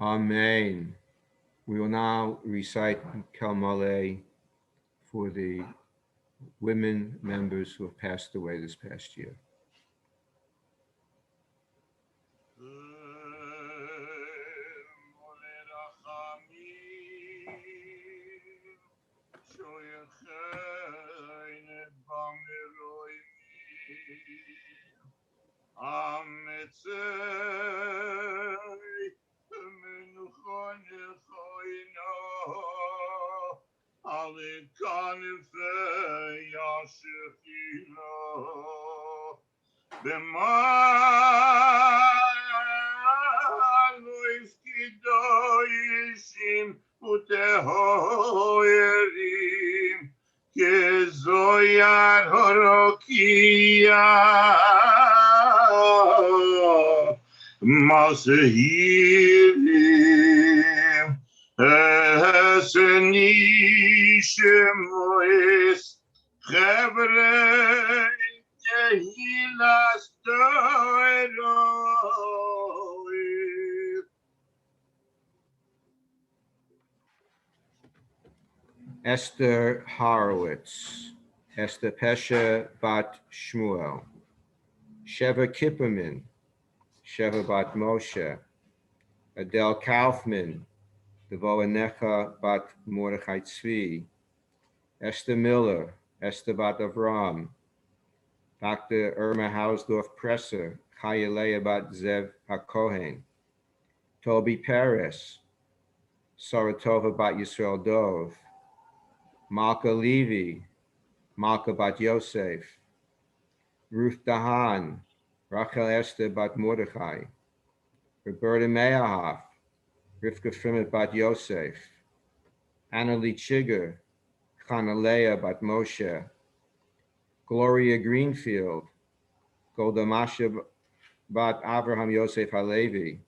Amen. We will now recite Kalmale for the women members who have passed away this past year. B'maluis kidoyishim utehoyerim kezoyar horokia masehirim esenishimois Chevrei Kehilas Torah. Esther Horowitz, Esther Pesha Bat Shmuel, Sheva Kipperman, Sheva Bat Moshe, Adele Kaufman, Devoa Necha Bat Mordechai Tzvi, Esther Miller, Esther Bat Avram, Dr. Irma Hausdorf Presser, Chayalea Bat Zev HaKohen, Toby Perez, Saratova Bat Yisrael Dov, Malka Levy, Malka Bat Yosef, Ruth Dahan, Rachel Esther Bat Mordechai, Roberta Meyahoff, Rivka Frimet Bat Yosef, Annalie Chigger, Chanalea Bat Moshe, Gloria Greenfield, Golda Masha Bat Abraham Yosef Halevi,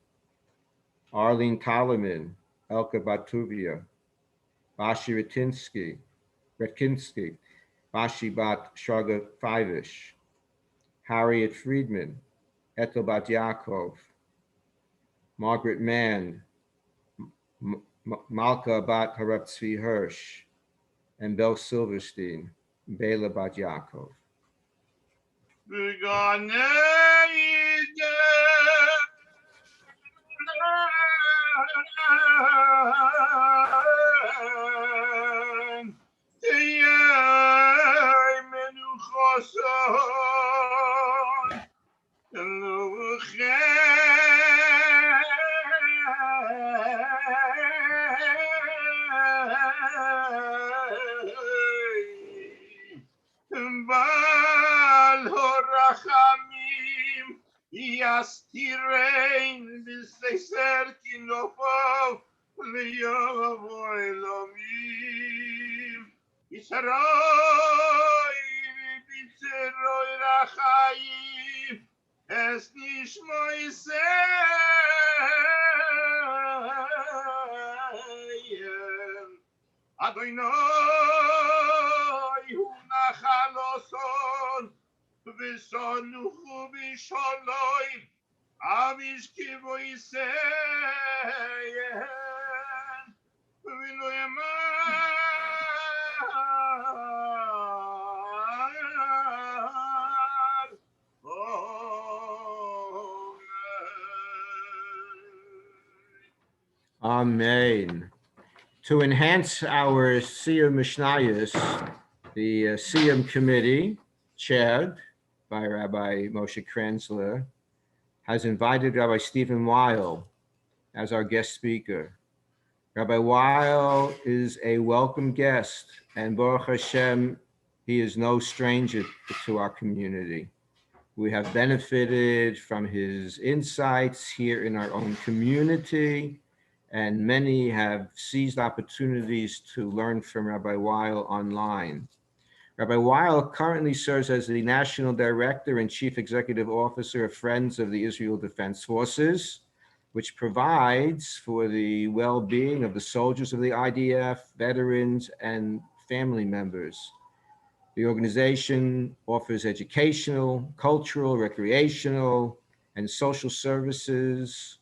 Arlene Talaman, Elka Batuvia, Bashi Retkinsky, Bashi Bat Sharga Fivish, Harriet Friedman, Ethel Bat Yaakov, Margaret Mann, Malka Bat Harab Tzvi Hirsch, and Belle Silverstein, Bela Bat Yaakov. Weil Horachamim Yastirein B'Seiser Kinofov V'Yavoy Lomim Yisaroi B'Tzeroi Rachayim Es Nishmoiseyem Adonai Hu Nachaloson V'sonuchu b'sholoi Avish kivo Yiseyem V'lo yamar Amen. To enhance our Siyum Mishnayot, the Siyum committee, chaired by Rabbi Moshe Kranzler, has invited Rabbi Stephen Weil as our guest speaker. Rabbi Weil is a welcome guest, and Baruch Hashem, he is no stranger to our community. We have benefited from his insights here in our own community, and many have seized opportunities to learn from Rabbi Weil online. Rabbi Weil currently serves as the National Director and Chief Executive Officer of Friends of the Israel Defense Forces, which provides for the well-being of the soldiers of the IDF, veterans, and family members. The organization offers educational, cultural, recreational, and social services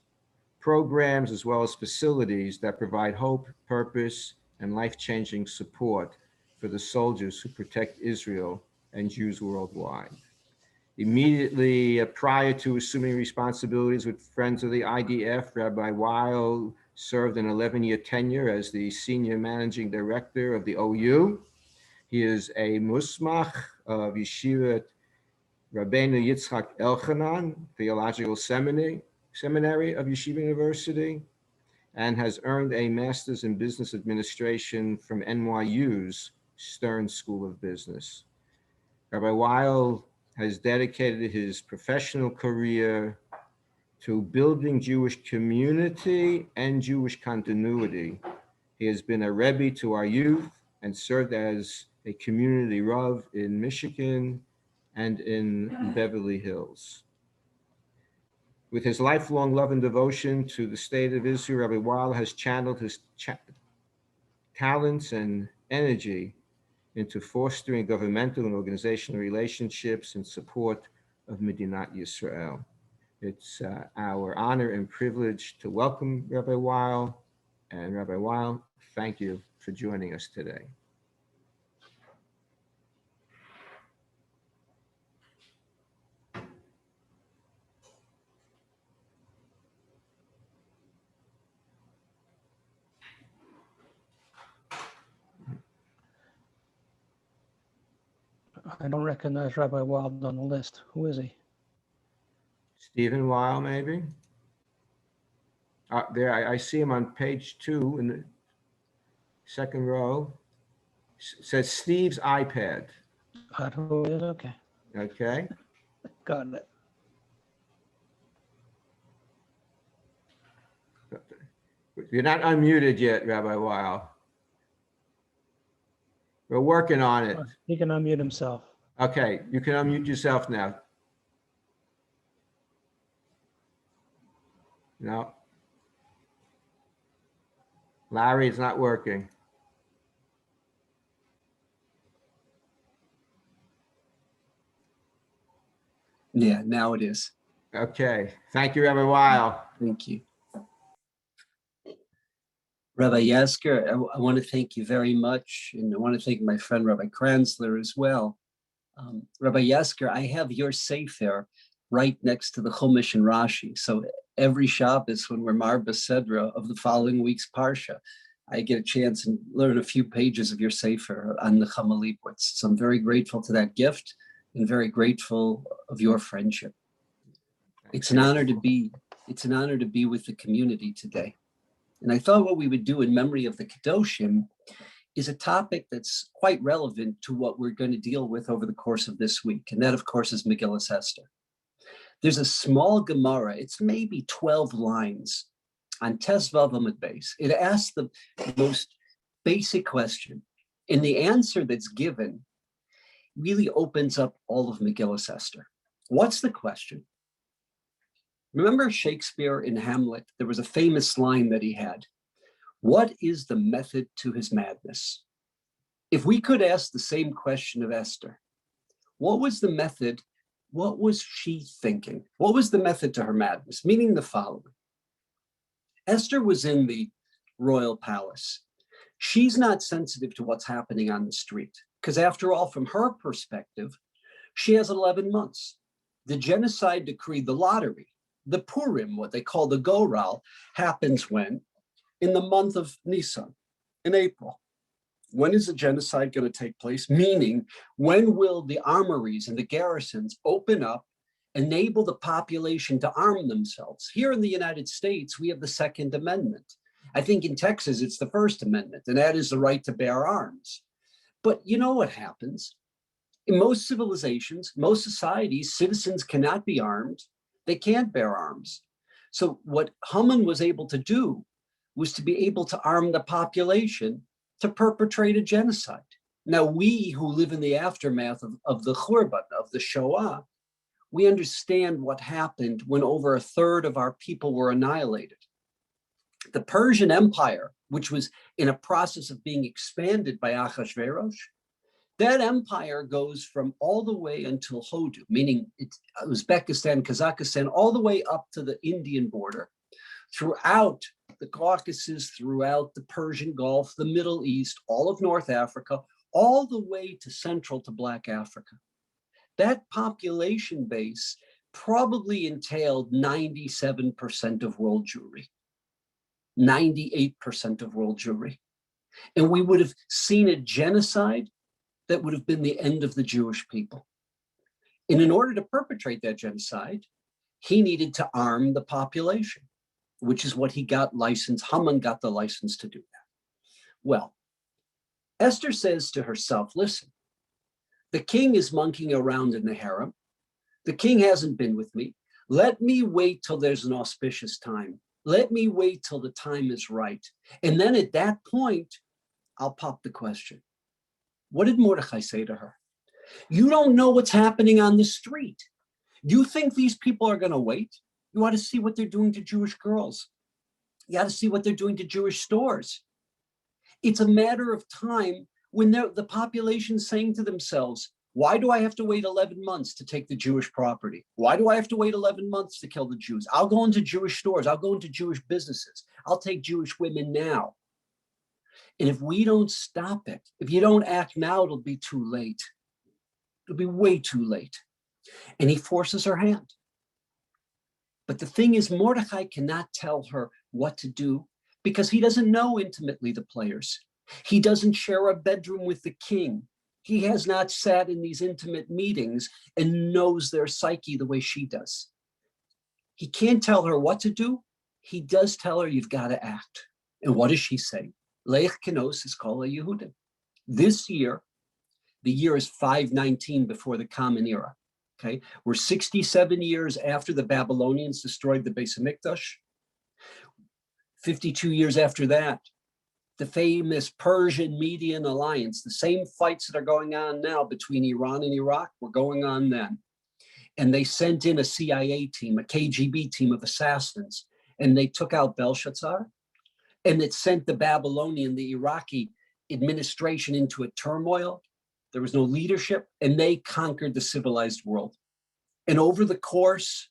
programs, as well as facilities that provide hope, purpose, and life-changing support for the soldiers who protect Israel and Jews worldwide. Immediately prior to assuming responsibilities with Friends of the IDF, Rabbi Weil served an 11-year tenure as the Senior Managing Director of the OU. He is a Musmach of Yeshivat Rabbeinu Yitzchak Elchanan Theological Seminary of Yeshiva University, and has earned a Master's in Business Administration from NYU's Stern School of Business. Rabbi Weil has dedicated his professional career to building Jewish community and Jewish continuity. He has been a Rebbe to our youth and served as a community Rav in Michigan and in Beverly Hills. With his lifelong love and devotion to the state of Israel, Rabbi Weil has channeled his talents and energy into fostering governmental and organizational relationships in support of Medinat Yisrael. It's our honor and privilege to welcome Rabbi Weil. And Rabbi Weil, thank you for joining us today. I don't recognize Rabbi Weil on the list. Who is he? Stephen Weil, maybe? There, I see him on page 2 in the second row. Says Steve's iPad. Who is? Okay. Okay. Got it. You're not unmuted yet, Rabbi Weil. We're working on it. He can unmute himself. Okay, you can unmute yourself now. No. Larry, it's not working. Yeah, now it is. Okay. Thank you, Rabbi Weil. Thank you. Rabbi Yasker, I want to thank you very much. And I want to thank my friend, Rabbi Kranzler, as well. Rabbi Yasker, I have your sefer right next to the Chumash and Rashi. So every Shabbos when we're Marba Sedra of the following week's Parsha, I get a chance and learn a few pages of your sefer on the Chama Leibowitz. So I'm very grateful to that gift and very grateful of your friendship. It's an honor to be with the community today. And I thought what we would do in memory of the Kedoshim is a topic that's quite relevant to what we're going to deal with over the course of this week. And that, of course, is Megillas Esther. There's a small Gemara, it's maybe 12 lines on Tesvav Amud Beis. It asks the most basic question. And the answer that's given really opens up all of Megillas Esther. What's the question? Remember Shakespeare in Hamlet? There was a famous line that he had. What is the method to his madness? If we could ask the same question of Esther, what was the method? What was she thinking? What was the method to her madness? Meaning the following. Esther was in the royal palace. She's not sensitive to what's happening on the street, because after all, from her perspective, she has 11 months. The genocide decree, the lottery, the Purim, what they call the Goral, happens when? In the month of Nisan. in April. When is the genocide going to take place? Meaning, when will the armories and the garrisons open up, enable the population to arm themselves? Here in the United States, we have the Second Amendment. I think in Texas, it's the First Amendment, and that is the right to bear arms. But you know what happens? In most civilizations, most societies, citizens cannot be armed. They can't bear arms. So what Haman was able to do was to be able to arm the population to perpetrate a genocide. Now, we who live in the aftermath of the Khurban, of the Shoah, we understand what happened when over a third of our people were annihilated. The Persian Empire, which was in a process of being expanded by Ahasuerus, that empire goes from all the way until Hodu, meaning Uzbekistan, Kazakhstan, all the way up to the Indian border, throughout the Caucasus, throughout the Persian Gulf, the Middle East, all of North Africa, all the way to Central to Black Africa. That population base probably entailed 97% of world Jewry, 98% of world Jewry. And we would have seen a genocide that would have been the end of the Jewish people. And in order to perpetrate that genocide, he needed to arm the population, which is what he got licensed. Haman got the license to do that. Well, Esther says to herself, listen, the king is monkeying around in the harem. The king hasn't been with me. Let me wait till there's an auspicious time. Let me wait till the time is right. And then at that point, I'll pop the question. What did Mordechai say to her? You don't know what's happening on the street. You think these people are going to wait? You ought to see what they're doing to Jewish girls. You ought to see what they're doing to Jewish stores. It's a matter of time when the population's saying to themselves, why do I have to wait 11 months to take the Jewish property? Why do I have to wait 11 months to kill the Jews? I'll go into Jewish stores. I'll go into Jewish businesses. I'll take Jewish women now. And if we don't stop it, if you don't act now, it'll be too late. It'll be way too late. And he forces her hand. But the thing is, Mordechai cannot tell her what to do because he doesn't know intimately the players. He doesn't share a bedroom with the king. He has not sat in these intimate meetings and knows their psyche the way she does. He can't tell her what to do. He does tell her, you've got to act. And what does she say? Leich Kenos is called a Yehudim. This year, the year is 519 before the Common Era. Okay, we're 67 years after the Babylonians destroyed the Beis Hamikdash. 52 years after that, the famous Persian-Median alliance, the same fights that are going on now between Iran and Iraq were going on then. And they sent in a CIA team, a KGB team of assassins, and they took out Belshazzar, and it sent the Babylonian, the Iraqi administration into a turmoil. There was no leadership, and they conquered the civilized world. And over the course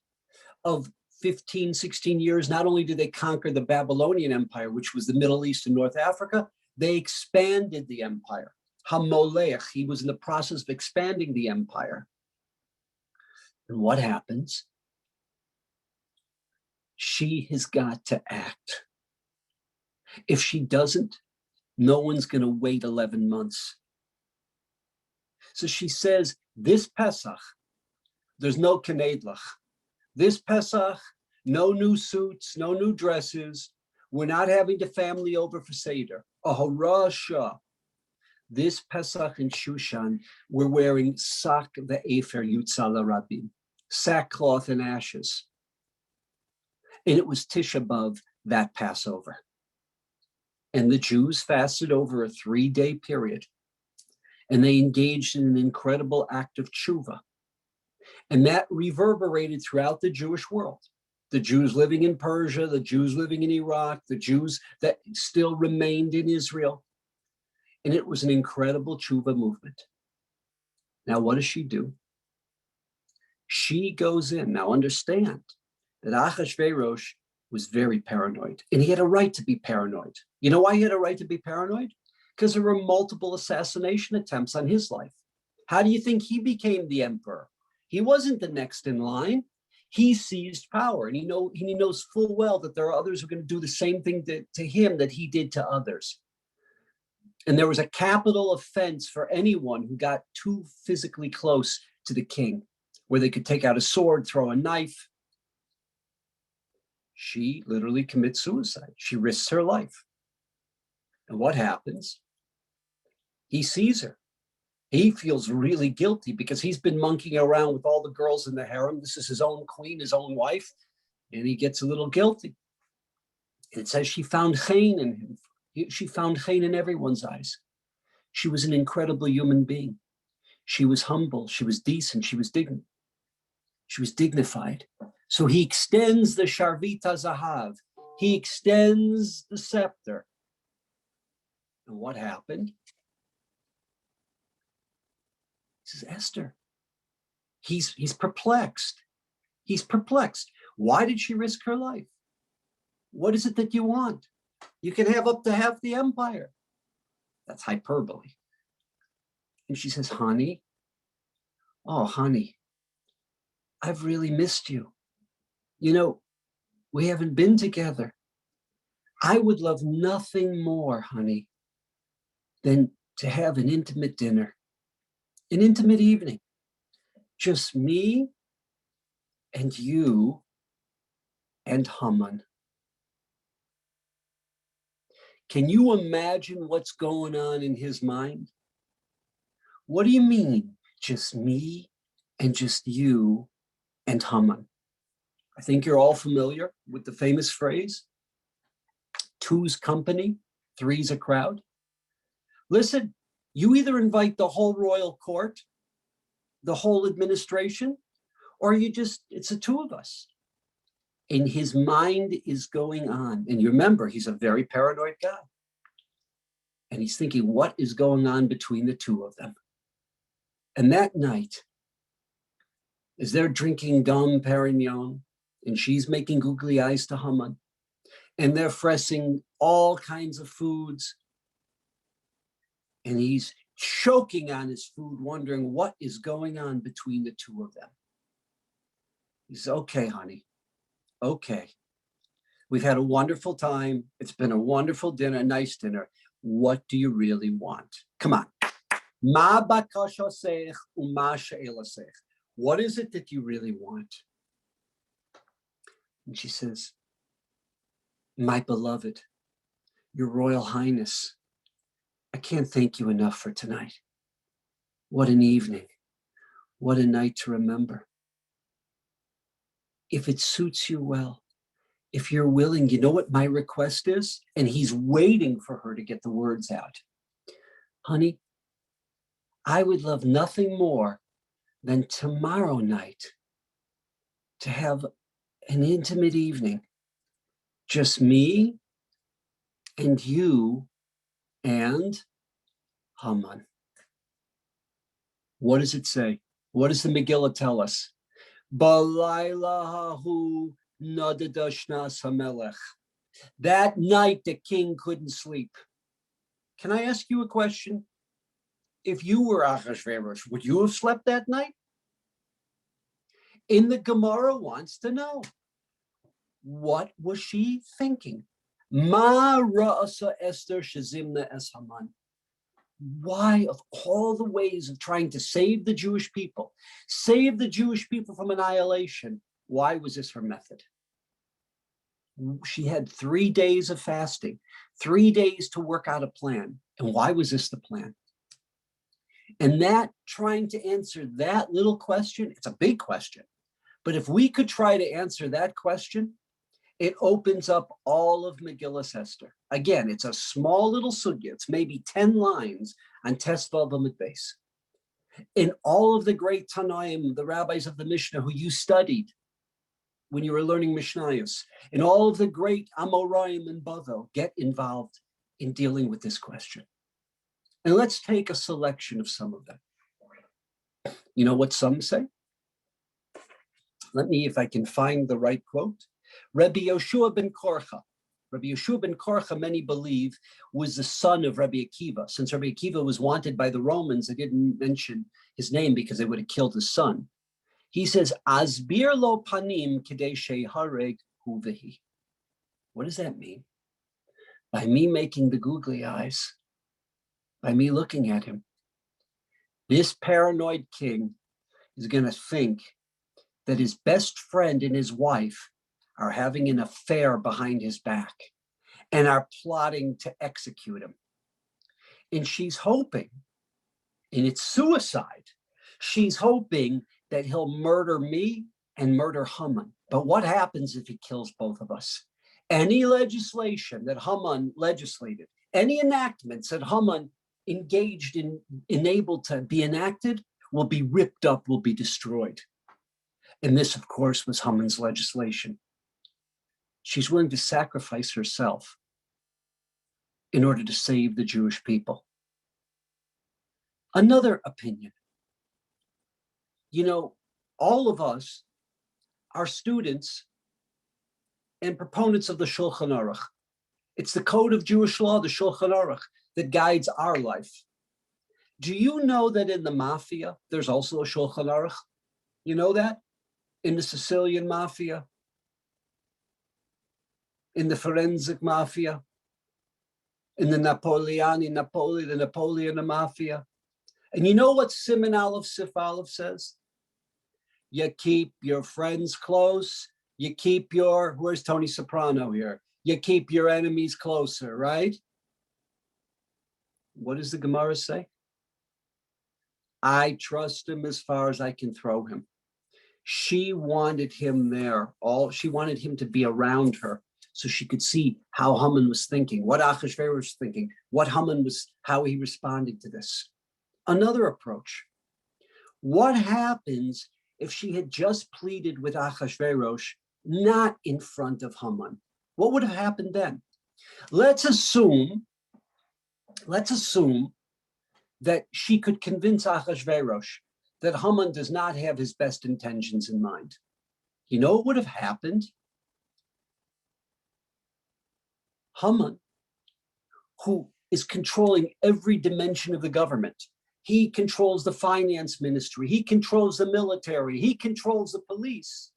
of 15, 16 years, not only did they conquer the Babylonian Empire, which was the Middle East and North Africa, they expanded the empire. Hamolech, he was in the process of expanding the empire. And what happens? She has got to act. If she doesn't, no one's going to wait 11 months. So she says, this Pesach, there's no Kenedlach. This Pesach, no new suits, no new dresses. We're not having the family over for Seder. Ahorasha. This Pesach in Shushan, we're wearing sak ve'efer yutzala rabim, sackcloth and ashes. And it was Tisha B'Av that Passover. And the Jews fasted over a 3-day period. And they engaged in an incredible act of tshuva. And that reverberated throughout the Jewish world. The Jews living in Persia, the Jews living in Iraq, the Jews that still remained in Israel. And it was an incredible tshuva movement. Now, what does she do? She goes in. Now, understand that Ahasuerus was very paranoid. And he had a right to be paranoid. You know why he had a right to be paranoid? Because there were multiple assassination attempts on his life. How do you think he became the emperor? He wasn't the next in line. He seized power, and he knows full well that there are others who are going to do the same thing to him that he did to others. And there was a capital offense for anyone who got too physically close to the king, where they could take out a sword, throw a knife. She literally commits suicide. She risks her life. And what happens? He sees her. He feels really guilty because he's been monkeying around with all the girls in the harem. This is his own queen, his own wife, and he gets a little guilty. It says she found chen in him. She found chen in everyone's eyes. She was an incredible human being. She was humble. She was decent. She was dignified. So he extends the Sharvita Zahav. He extends the scepter. And what happened? He says, Esther. He's perplexed. He's perplexed. Why did she risk her life? What is it that you want? You can have up to half the empire. That's hyperbole. And she says, honey, oh, honey, I've really missed you. You know, we haven't been together. I would love nothing more, honey, than to have an intimate dinner, an intimate evening. Just me and you and Haman. Can you imagine what's going on in his mind? What do you mean, just me and just you and Haman? I think you're all familiar with the famous phrase, two's company, three's a crowd. Listen, you either invite the whole royal court, the whole administration, or it's the two of us. And his mind is going on. And you remember, he's a very paranoid guy. And he's thinking, what is going on between the two of them? And that night, as they're drinking Dom Perignon, and she's making googly eyes to Haman, and they're fressing all kinds of foods, and he's choking on his food, wondering what is going on between the two of them. He says, okay, honey, okay. We've had a wonderful time. It's been a wonderful dinner, a nice dinner. What do you really want? Come on. Ma bakashasech u'ma she'elasech. What is it that you really want? And she says, my beloved, your Royal Highness, I can't thank you enough for tonight. What an evening. What a night to remember. If it suits you well, if you're willing, you know what my request is? And he's waiting for her to get the words out. Honey, I would love nothing more than tomorrow night to have an intimate evening. Just me and you and Haman. What does it say? What does the Megillah tell us? Balayla hahu nadada shnas hamelech. That night the king couldn't sleep. Can I ask you a question? If you were Achashverosh, would you have slept that night? In the Gemara wants to know, what was she thinking? Ma ra'asa Esther shezimna es Haman. Why, of all the ways of trying to save the Jewish people from annihilation, why was this her method? She had 3 days of fasting, 3 days to work out a plan. And why was this the plan? And that, trying to answer that little question, it's a big question. But if we could try to answer that question, it opens up all of Megillah Esther. Again, it's a small little sugya. It's maybe 10 lines on Tesvav Amud Beis. In all of the great Tanaim, the rabbis of the Mishnah who you studied when you were learning Mishnayot, and all of the great Amoraim and Bavel get involved in dealing with this question. And let's take a selection of some of them. You know what some say? Let me, if I can find the right quote. Rabbi Yoshua ben Korcha. Rabbi Yoshua ben Korcha, many believe, was the son of Rabbi Akiva. Since Rabbi Akiva was wanted by the Romans, they didn't mention his name because they would have killed his son. He says, Asbir lo panim kidei shehareg hu vehi. What does that mean? By me making the googly eyes, by me looking at him. This paranoid king is going to think that his best friend and his wife are having an affair behind his back and are plotting to execute him. And she's hoping, and it's suicide, she's hoping that he'll murder me and murder Haman. But what happens if he kills both of us? Any legislation that Haman legislated, any enactments that Haman engaged in, enabled to be enacted, will be ripped up, will be destroyed. And this, of course, was Haman's legislation. She's willing to sacrifice herself in order to save the Jewish people. Another opinion. You know, all of us are students and proponents of the Shulchan Aruch. It's the code of Jewish law, the Shulchan Aruch, that guides our life. Do you know that in the mafia, there's also a Shulchan Aruch? You know that? In the Sicilian mafia, in the forensic mafia, in the the Napoleon mafia. And you know what Siman Aleph Sif Aleph says? You keep your friends close. You keep your, where's Tony Soprano here? You keep your enemies closer, right? What does the Gemara say? I trust him as far as I can throw him. She wanted him there. She wanted him to be around her so she could see how Haman was thinking, what Achashverosh was thinking, what Haman was, how he responded to this. Another approach. What happens if she had just pleaded with Achashverosh, not in front of Haman? What would have happened then? Let's assume that she could convince Achashverosh that Haman does not have his best intentions in mind. You know what would have happened? Haman, who is controlling every dimension of the government, he controls the finance ministry, he controls the military, he controls the police.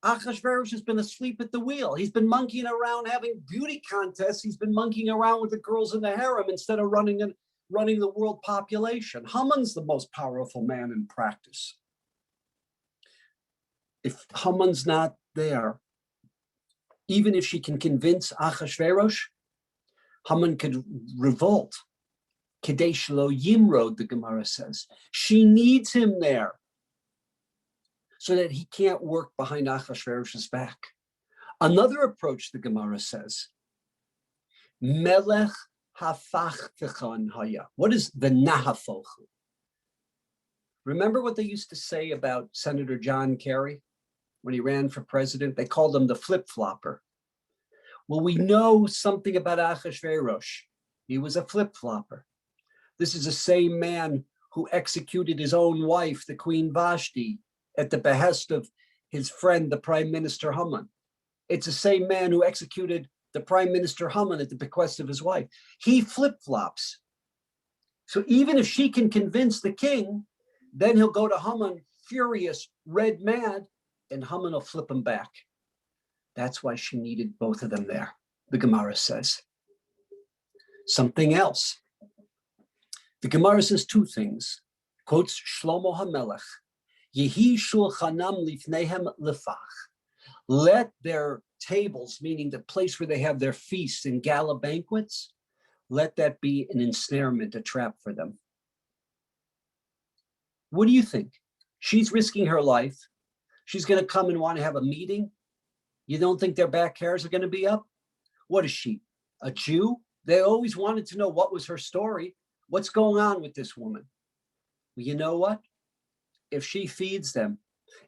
Achashverosh has been asleep at the wheel. He's been monkeying around having beauty contests. He's been monkeying around with the girls in the harem instead of running the world population. Haman's the most powerful man in practice. If Haman's not there, even if she can convince Achashverosh, Haman could revolt. Kadesh lo yimrod, the Gemara says. She needs him there so that he can't work behind Achashverosh's back. Another approach, the Gemara says, Melech hafach haya. What is the nahafochu? Remember what they used to say about Senator John Kerry when he ran for president? They called him the flip-flopper. Well, we know something about Achashverosh. He was a flip-flopper. This is the same man who executed his own wife, the Queen Vashti, at the behest of his friend, the Prime Minister Haman. It's the same man who executed the Prime Minister Haman at the bequest of his wife. He flip-flops. So even if she can convince the king, then he'll go to Haman furious, red mad, and Haman will flip him back. That's why she needed both of them there, the Gemara says. Something else. The Gemara says two things. Quotes Shlomo HaMelech, Yehi shulchanam lifnehem lefach. Let their tables, meaning the place where they have their feasts and gala banquets, let that be an ensnarement, a trap for them. What do you think? She's risking her life. She's going to come and want to have a meeting. You don't think their back hairs are going to be up? What is she, a Jew? They always wanted to know what was her story. What's going on with this woman? Well, you know what? If she feeds them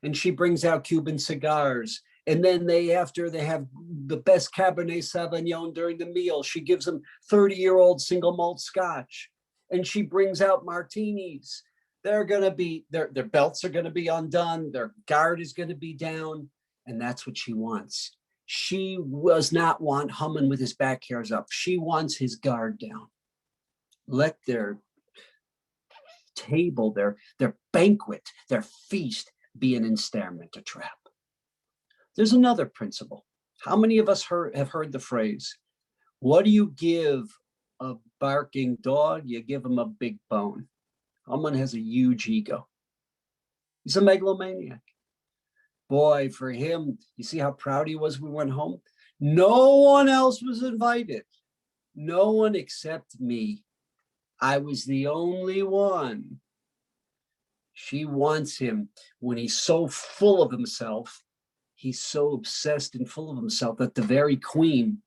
and she brings out Cuban cigars, and then after they have the best Cabernet Sauvignon during the meal, she gives them 30-year-old single malt scotch, and she brings out martinis. They're going to be, their belts are going to be undone. Their guard is going to be down. And that's what she wants. She does not want Haman with his back hairs up. She wants his guard down. Let their table, their banquet, their feast be an ensnarement, a trap. There's another principle. How many of us have heard the phrase, what do you give a barking dog, you give him a big bone. Haman has a huge ego. He's a megalomaniac. Boy, for him, you see how proud he was when we went home? No one else was invited. No one except me. I was the only one. She wants him when he's so full of himself. He's so obsessed and full of himself that the very queen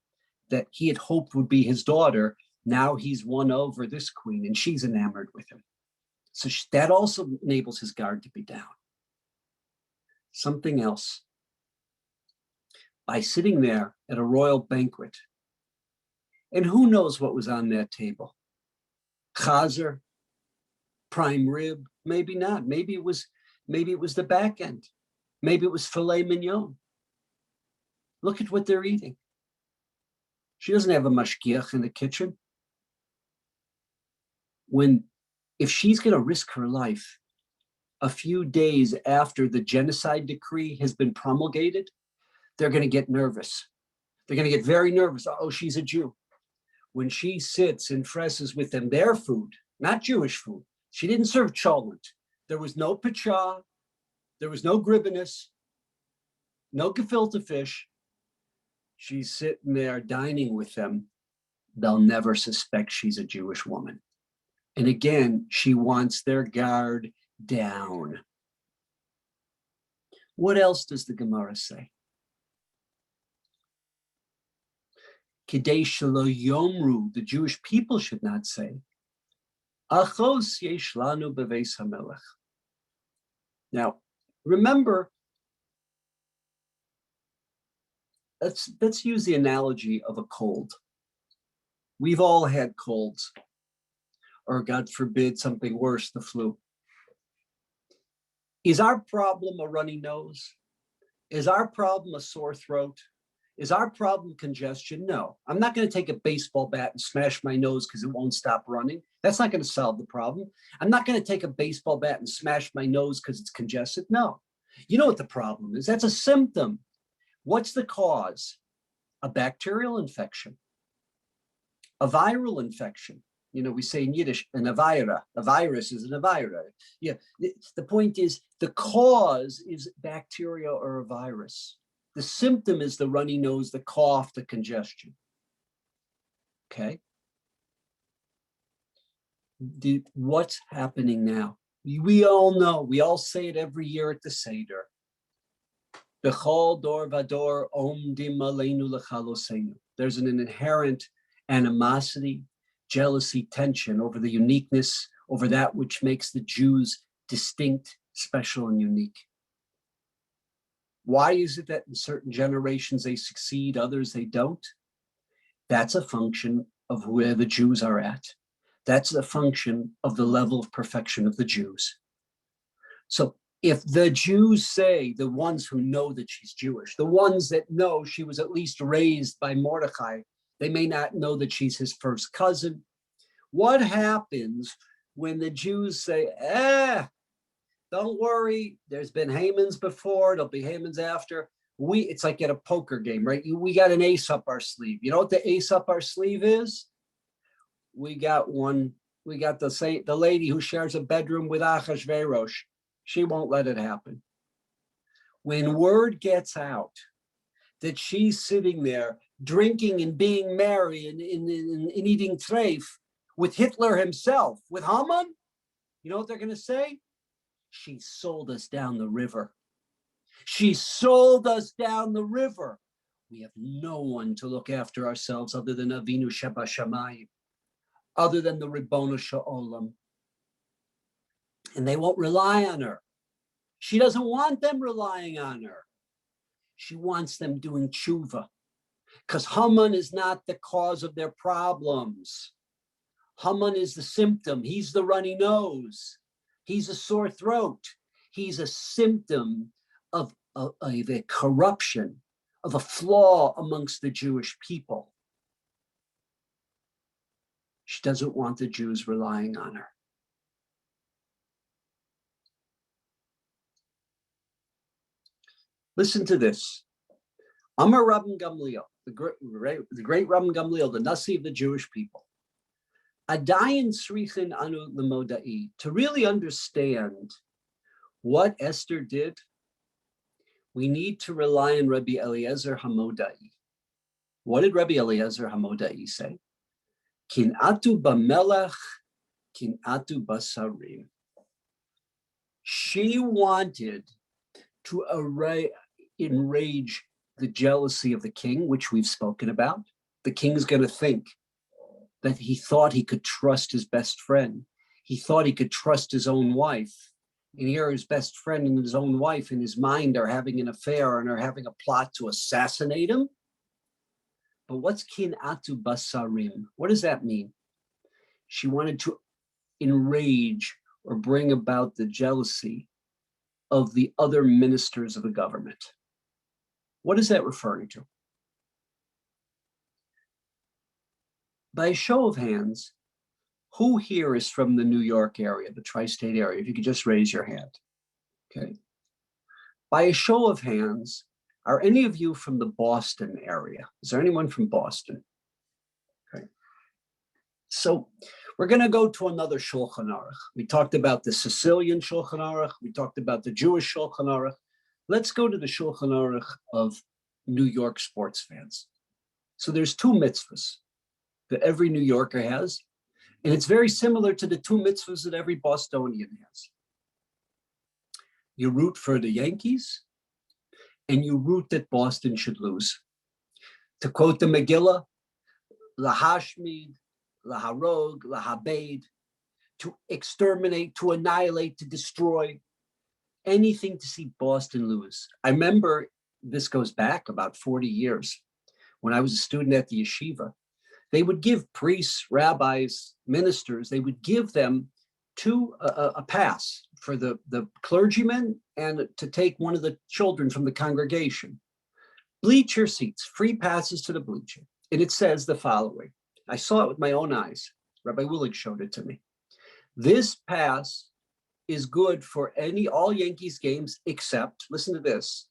that he had hoped would be his daughter, now he's won over this queen and she's enamored with him. So that also enables his guard to be down. Something else. By sitting there at a royal banquet, and who knows what was on that table? Chazer, prime rib, maybe not. Maybe it was the back end. Maybe it was filet mignon. Look at what they're eating. She doesn't have a mashgiach in the kitchen. If she's going to risk her life a few days after the genocide decree has been promulgated, they're going to get nervous. They're going to get very nervous. Oh, she's a Jew. When she sits and fresses with them their food, not Jewish food, she didn't serve cholent. There was no pichah, there was no gribbinus, no gefilte fish. She's sitting there dining with them. They'll never suspect she's a Jewish woman. And again, she wants their guard down. What else does the Gemara say? Kidei shelo yomru, the Jewish people should not say, Achos yesh lanu beveis hamelech. Now, remember, let's use the analogy of a cold. We've all had colds, or God forbid, something worse, the flu. Is our problem a runny nose? Is our problem a sore throat? Is our problem congestion? No. I'm not going to take a baseball bat and smash my nose because it won't stop running. That's not going to solve the problem. I'm not going to take a baseball bat and smash my nose because it's congested. No. You know what the problem is? That's a symptom. What's the cause? A bacterial infection, a viral infection. You know, we say in Yiddish, an avira. A virus is an avira. Yeah. The point is, the cause is bacteria or a virus. The symptom is the runny nose, the cough, the congestion. Okay. What's happening now? We all know, we all say it every year at the Seder. B'chol dor vador omdim aleinu lechalosenu. There's an inherent animosity, jealousy, tension over the uniqueness, over that which makes the Jews distinct, special, and unique. Why is it that in certain generations they succeed, others they don't? That's a function of where the Jews are at. That's a function of the level of perfection of the Jews. So if the Jews say, the ones who know that she's Jewish, the ones that know she was at least raised by Mordechai, they may not know that she's his first cousin. What happens when the Jews say, don't worry, there's been Hamans before, there'll be Hamans after. It's like at a poker game, right? We got an ace up our sleeve. You know what the ace up our sleeve is? We got the lady who shares a bedroom with Achashverosh. She won't let it happen. When word gets out that she's sitting there drinking and being merry and eating treif with Hitler himself, with Haman, you know what they're going to say? She sold us down the river. She sold us down the river. We have no one to look after ourselves other than Avinu Shebashamayim, other than the Ribbonu Sha'olam. And they won't rely on her. She doesn't want them relying on her. She wants them doing tshuva, because Haman is not the cause of their problems. Haman is the symptom. He's the runny nose. He's a sore throat. He's a symptom of a corruption, of a flaw amongst the Jewish people. She doesn't want the Jews relying on her. Listen to this. Amar Rabbi Gamliel, the great Rabbi Gamliel, the Nasi of the Jewish people. Adayin srichin anu lemodai. To really understand what Esther did, we need to rely on Rabbi Eliezer Hamodai. What did Rabbi Eliezer Hamodai say? Kin'atu b'melech, kin'atu basarim. She wanted to enrage the jealousy of the king, which we've spoken about. The king's going to think that he thought he could trust his best friend. He thought he could trust his own wife. And here his best friend and his own wife in his mind are having an affair and are having a plot to assassinate him. But what's kin'atu basarim? What does that mean? She wanted to enrage or bring about the jealousy of the other ministers of the government. What is that referring to? By a show of hands, who here is from the New York area, the tri-state area? If you could just raise your hand. Okay. By a show of hands, are any of you from the Boston area? Is there anyone from Boston? Okay. So we're going to go to another Shulchan Aruch. We talked about the Sicilian Shulchan Aruch. We talked about the Jewish Shulchan Aruch. Let's go to the Shulchan Aruch of New York sports fans. So there's two mitzvahs that every New Yorker has, and it's very similar to the two mitzvahs that every Bostonian has. You root for the Yankees, and you root that Boston should lose. To quote the Megillah, lahashmid, laharog, lahabed, to exterminate, to annihilate, to destroy, anything to see Boston lose. I remember, this goes back about 40 years, when I was a student at the yeshiva, they would give priests, rabbis, ministers, they would give them a pass for the clergyman and to take one of the children from the congregation. Bleacher seats, free passes to the bleacher. And it says the following. I saw it with my own eyes. Rabbi Willig showed it to me. This pass is good for all Yankees games except, listen to this,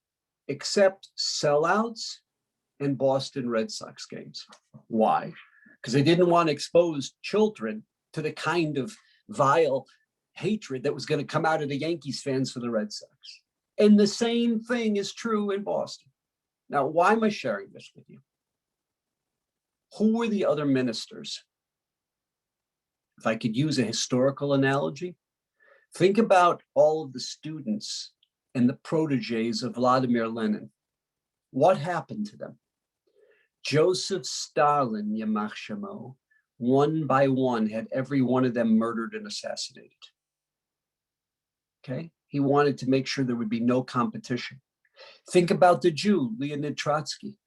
except sellouts and Boston Red Sox games. Why? Because they didn't want to expose children to the kind of vile hatred that was going to come out of the Yankees fans for the Red Sox. And the same thing is true in Boston. Now, why am I sharing this with you? Who were the other ministers? If I could use a historical analogy, think about all of the students and the proteges of Vladimir Lenin. What happened to them? Joseph Stalin, Yamach Shemo, one by one, had every one of them murdered and assassinated. Okay? He wanted to make sure there would be no competition. Think about the Jew, Leonid Trotsky.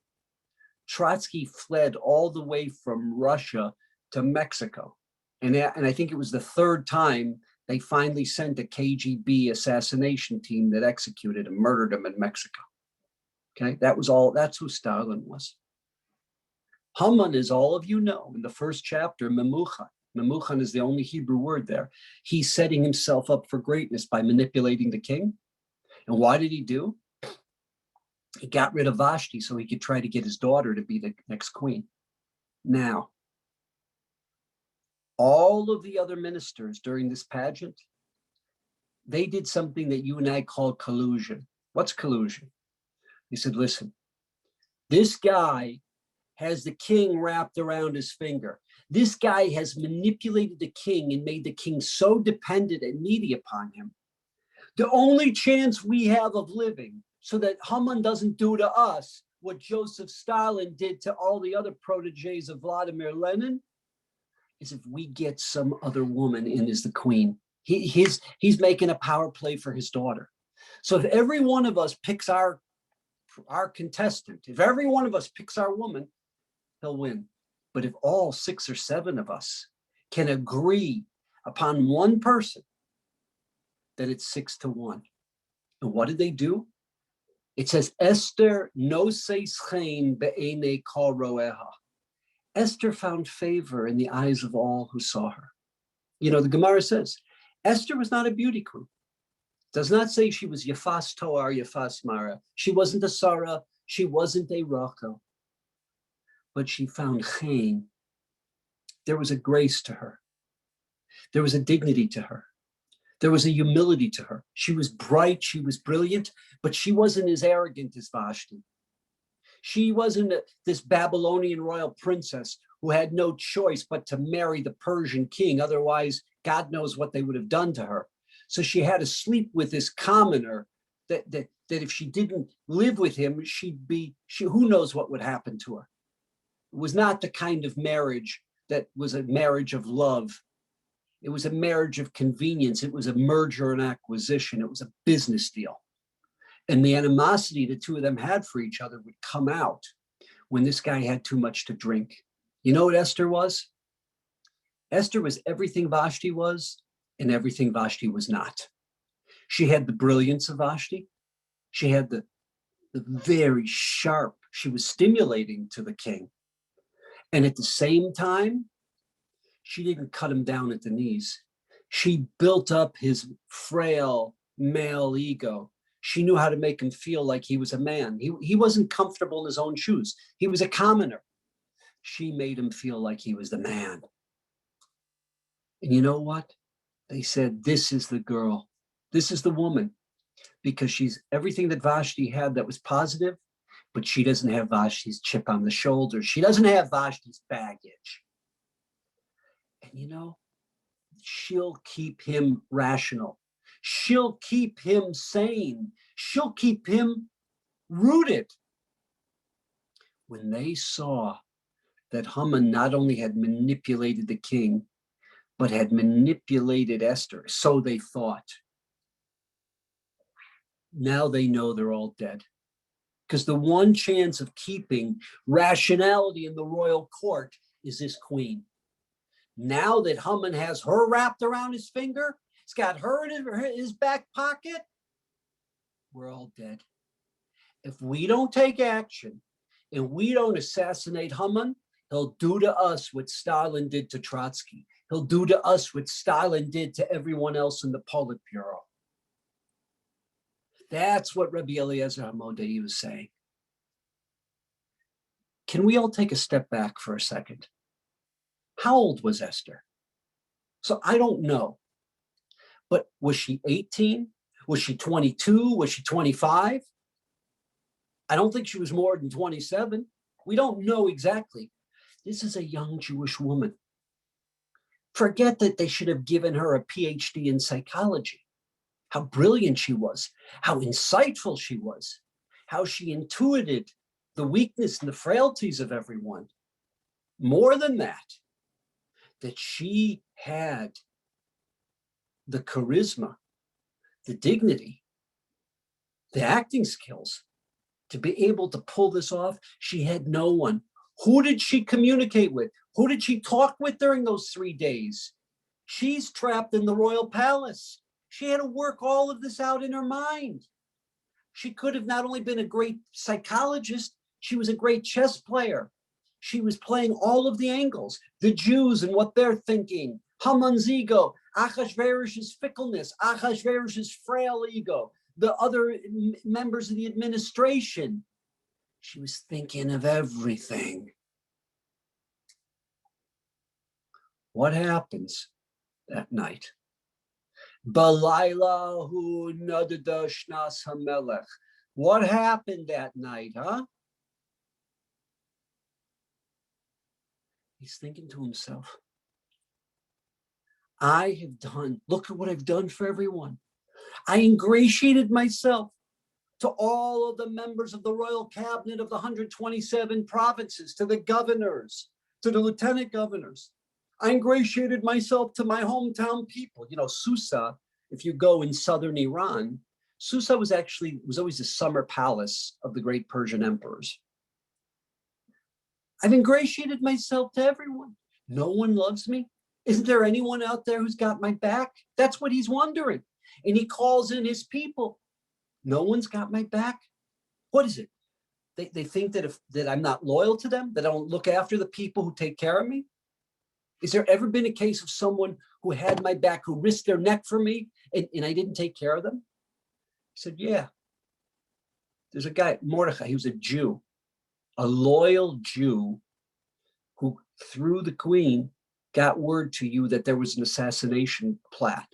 Trotsky fled all the way from Russia to Mexico. And I think it was the third time they finally sent a KGB assassination team that executed and murdered him in Mexico. Okay, that's who Stalin was. Haman, as all of you know, in the first chapter, Memuchan. Memuchan is the only Hebrew word there. He's setting himself up for greatness by manipulating the king. And why did he do? He got rid of Vashti so he could try to get his daughter to be the next queen. Now, all of the other ministers during this pageant, they did something that you and I call collusion. What's collusion? He said, listen, this guy has the king wrapped around his finger. This guy has manipulated the king and made the king so dependent and needy upon him. The only chance we have of living so that Haman doesn't do to us what Joseph Stalin did to all the other proteges of Vladimir Lenin is if we get some other woman in as the queen. He's making a power play for his daughter. So if every one of us picks our contestant, if every one of us picks our woman, he'll win. But if all 6 or 7 of us can agree upon one person, then it's 6-1. And what did they do? It says, Esther noses chen be'enei kol roeha. Esther found favor in the eyes of all who saw her. You know, the Gemara says, Esther was not a beauty queen. Does not say she was Yafas Toar, Yafas Mara. She wasn't a Sarah. She wasn't a Rachel. But she found chen there was a grace to her. There was a dignity to her. There was a humility to her. She was bright, she was brilliant, but she wasn't as arrogant as Vashti. She wasn't this Babylonian royal princess who had no choice but to marry the Persian king. Otherwise, God knows what they would have done to her. So she had to sleep with this commoner that if she didn't live with him, who knows what would happen to her. It was not the kind of marriage that was a marriage of love. It was a marriage of convenience. It was a merger and acquisition. It was a business deal. And the animosity the two of them had for each other would come out when this guy had too much to drink. You know what Esther was? Esther was everything Vashti was and everything Vashti was not. She had the brilliance of Vashti. She had the very sharp, she was stimulating to the king. And at the same time, she didn't cut him down at the knees. She built up his frail male ego. She knew how to make him feel like he was a man. He wasn't comfortable in his own shoes. He was a commoner. She made him feel like he was the man. And you know what? They said, this is the girl. This is the woman. Because she's everything that Vashti had that was positive, but she doesn't have Vashti's chip on the shoulder. She doesn't have Vashti's baggage. And you know, she'll keep him rational. She'll keep him sane. She'll keep him rooted. When they saw that Haman not only had manipulated the king, but had manipulated Esther, so they thought. Now they know they're all dead. Because the one chance of keeping rationality in the royal court is this queen. Now that Haman has her wrapped around his finger, he's got her in his back pocket, we're all dead. If we don't take action and we don't assassinate Haman, he'll do to us what Stalin did to Trotsky. He'll do to us what Stalin did to everyone else in the Politburo. That's what Rabbi Eliezer HaModei was saying. Can we all take a step back for a second? How old was Esther? So I don't know. But was she 18? Was she 22? Was she 25? I don't think she was more than 27. We don't know exactly. This is a young Jewish woman. Forget that they should have given her a PhD in psychology. How brilliant she was, how insightful she was, how she intuited the weakness and the frailties of everyone. More than that she had the charisma, the dignity, the acting skills to be able to pull this off. She had no one. Who did she communicate with? Who did she talk with during those 3 days? She's trapped in the royal palace. She had to work all of this out in her mind. She could have not only been a great psychologist, she was a great chess player. She was playing all of the angles, the Jews and what they're thinking, Haman's ego, Achashverosh's fickleness, Achashverosh's frail ego, the other members of the administration. She was thinking of everything. What happens that night? Balayla hu nadada shnas hamelech. What happened that night, huh? He's thinking to himself, look at what I've done for everyone. I ingratiated myself to all of the members of the royal cabinet of the 127 provinces, to the governors, to the lieutenant governors. I ingratiated myself to my hometown people. You know, Susa, if you go in southern Iran, Susa was always the summer palace of the great Persian emperors. I've ingratiated myself to everyone. No one loves me. Isn't there anyone out there who's got my back? That's what he's wondering. And he calls in his people. No one's got my back. What is it? They think that I'm not loyal to them, that I don't look after the people who take care of me? Is there ever been a case of someone who had my back, who risked their neck for me, and I didn't take care of them? He said, yeah. There's a guy, Mordechai, he was a Jew, a loyal Jew who, through the queen, got word to you that there was an assassination plot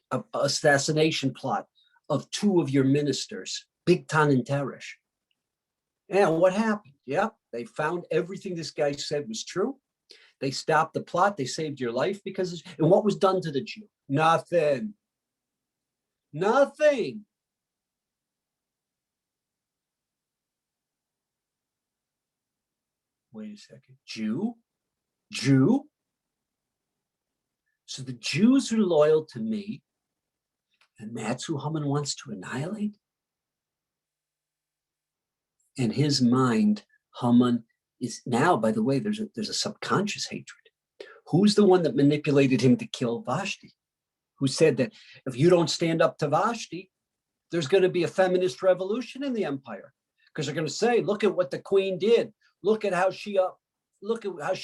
of two of your ministers, Bigtan and Teresh. And what happened? Yep, they found everything this guy said was true. They stopped the plot. They saved your life because, and what was done to the Jew? Nothing. Nothing. Wait a second. Jew? So the Jews are loyal to me, and that's who Haman wants to annihilate? In his mind, Haman is now, by the way, there's a subconscious hatred. Who's the one that manipulated him to kill Vashti? Who said that if you don't stand up to Vashti, there's going to be a feminist revolution in the empire? Because they're going to say, look at what the queen did. Look at how she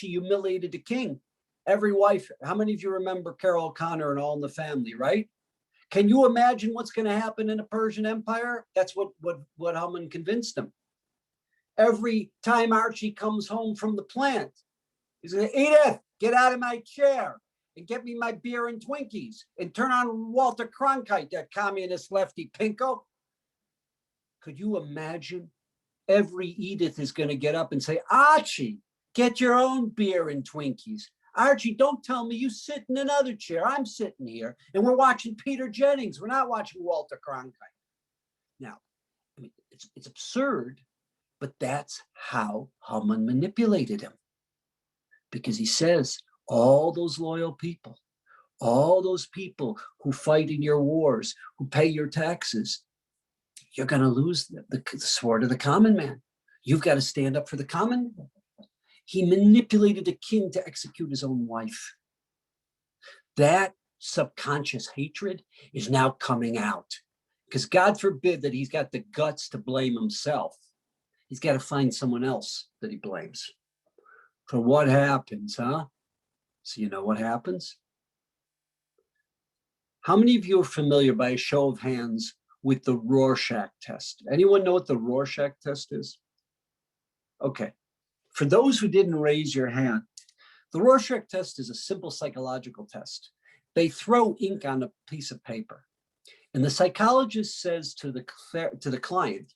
humiliated the king. Every wife, how many of you remember Carol O'Connor and All in the Family, right? Can you imagine what's going to happen in the Persian Empire? That's what Haman convinced them. Every time Archie comes home from the plant, he's going to, Edith, get out of my chair and get me my beer and Twinkies and turn on Walter Cronkite, that communist lefty pinko. Could you imagine? Every Edith is going to get up and say, Archie, get your own beer and Twinkies. Archie, don't tell me you sit in another chair. I'm sitting here and we're watching Peter Jennings. We're not watching Walter Cronkite. Now, I mean, it's absurd, but that's how Haman manipulated him. Because he says, all those loyal people, all those people who fight in your wars, who pay your taxes, you're going to lose the sword of the common man. You've got to stand up for the common man. He manipulated a king to execute his own wife. That subconscious hatred is now coming out. Because God forbid that he's got the guts to blame himself. He's got to find someone else that he blames. So what happens, huh? So you know what happens? How many of you are familiar, by a show of hands, with the Rorschach test? Anyone know what the Rorschach test is? Okay. For those who didn't raise your hand, the Rorschach test is a simple psychological test. They throw ink on a piece of paper, and the psychologist says to the client,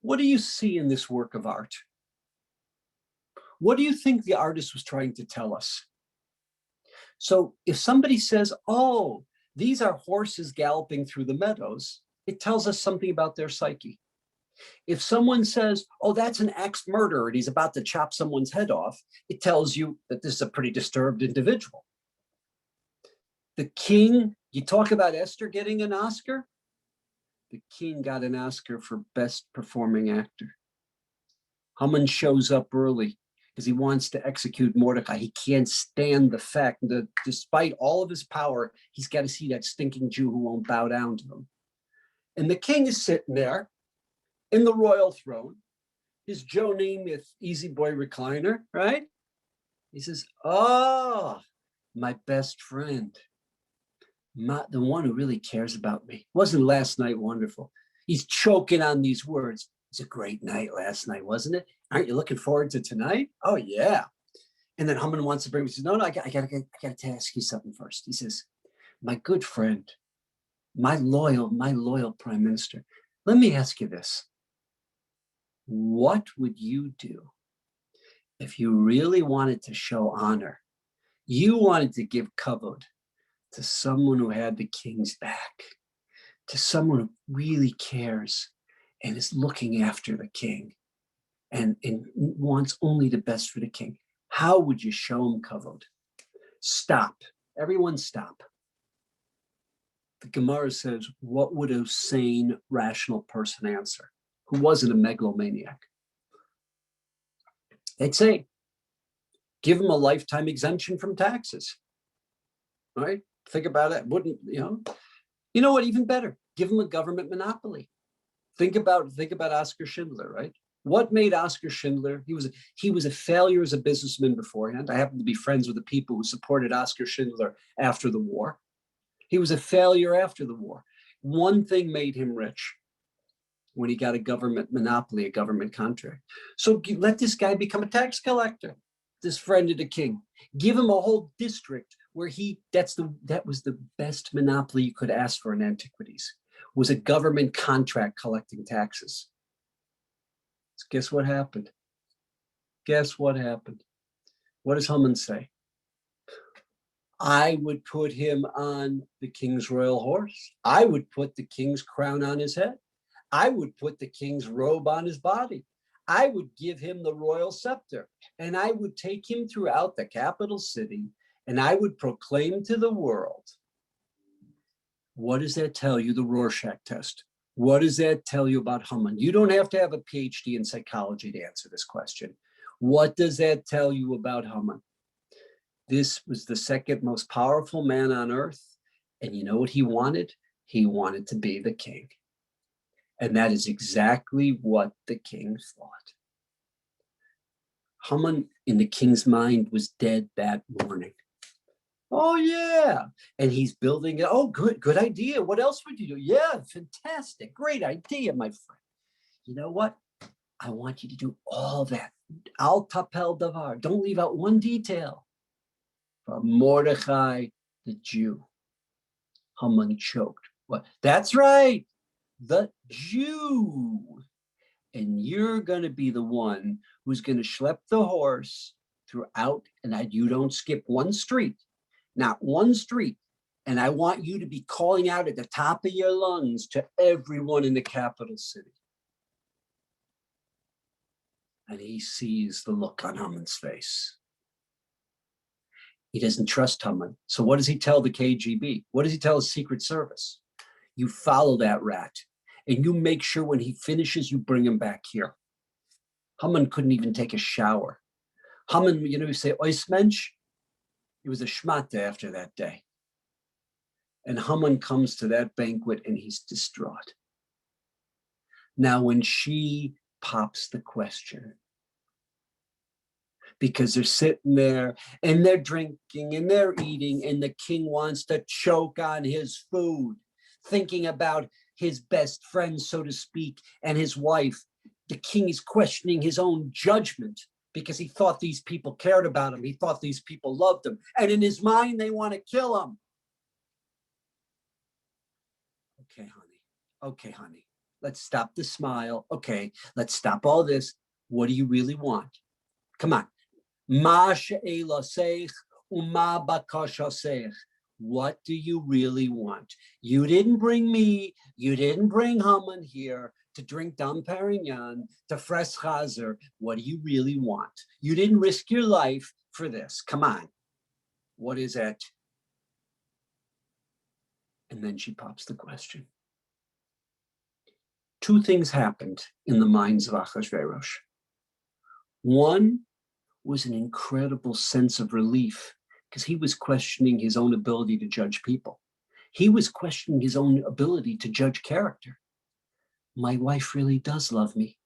what do you see in this work of art? What do you think the artist was trying to tell us? So if somebody says, oh, these are horses galloping through the meadows, it tells us something about their psyche. If someone says, oh, that's an ex-murderer and he's about to chop someone's head off, it tells you that this is a pretty disturbed individual. The king, you talk about Esther getting an Oscar? The king got an Oscar for best performing actor. Haman shows up early because he wants to execute Mordecai. He can't stand the fact that despite all of his power, he's got to see that stinking Jew who won't bow down to him. And the king is sitting there in the royal throne, his Joe Namath easy boy recliner, right? He says, oh, my best friend, the one who really cares about me. Wasn't last night wonderful? He's choking on these words. It's a great night last night, wasn't it? Aren't you looking forward to tonight? Oh, yeah. And then Haman wants to bring me, he says, no, I got to ask you something first. He says, my good friend, my loyal prime minister, let me ask you this. What would you do if you really wanted to show honor? You wanted to give kavod to someone who had the king's back, to someone who really cares and is looking after the king and wants only the best for the king. How would you show him kavod? Stop. Everyone stop. The Gemara says, what would a sane, rational person answer who wasn't a megalomaniac? They'd say, give him a lifetime exemption from taxes. Right? Think about it. Wouldn't, you know what, even better, give him a government monopoly. Think about Oskar Schindler, right? What made Oskar Schindler? He was a failure as a businessman beforehand. I happen to be friends with the people who supported Oskar Schindler after the war. He was a failure after the war. One thing made him rich, when he got a government monopoly, a government contract. So let this guy become a tax collector. this friend of the king. Give him a whole district where that was the best monopoly you could ask for in antiquities, was a government contract collecting taxes. So guess what happened? Guess what happened? What does Haman say? I would put him on the king's royal horse. I would put the king's crown on his head. I would put the king's robe on his body. I would give him the royal scepter, and I would take him throughout the capital city, and I would proclaim to the world. What does that tell you, the Rorschach test? What does that tell you about Haman? You don't have to have a PhD in psychology to answer this question. What does that tell you about Haman? This was the second most powerful man on earth, and you know what he wanted? He wanted to be the king. And that is exactly what the king thought. Haman, in the king's mind, was dead that morning. Oh, yeah. And he's building it. Oh, good idea. What else would you do? Yeah, fantastic. Great idea, my friend. You know what? I want you to do all that. Al tapel davar. Don't leave out one detail. From Mordechai, the Jew. Haman choked. What? That's right. The Jew. And you're going to be the one who's going to schlep the horse throughout, and you don't skip one street, not one street. And I want you to be calling out at the top of your lungs to everyone in the capital city. And he sees the look on Haman's face. He doesn't trust Haman. So what does he tell the KGB? What does he tell his Secret Service? You follow that rat, and you make sure when he finishes, you bring him back here. Haman couldn't even take a shower. Haman, you say, ois mensch. It was a shmata after that day. And Haman comes to that banquet, and he's distraught. Now, when she pops the question, because they're sitting there and they're drinking and they're eating, and the king wants to choke on his food, thinking about his best friend, so to speak, and his wife. The king is questioning his own judgment because he thought these people cared about him. He thought these people loved him. And in his mind, they want to kill him. Okay, honey. Let's stop the smile. Okay, let's stop all this. What do you really want? Come on. What do you really want? You didn't bring me, you didn't bring Haman here to drink Dom Perignon, to fresh chazer. What do you really want? You didn't risk your life for this. Come on. What is it? And then she pops the question. Two things happened in the minds of Achashverosh. One was an incredible sense of relief, because he was questioning his own ability to judge people. He was questioning his own ability to judge character. My wife really does love me.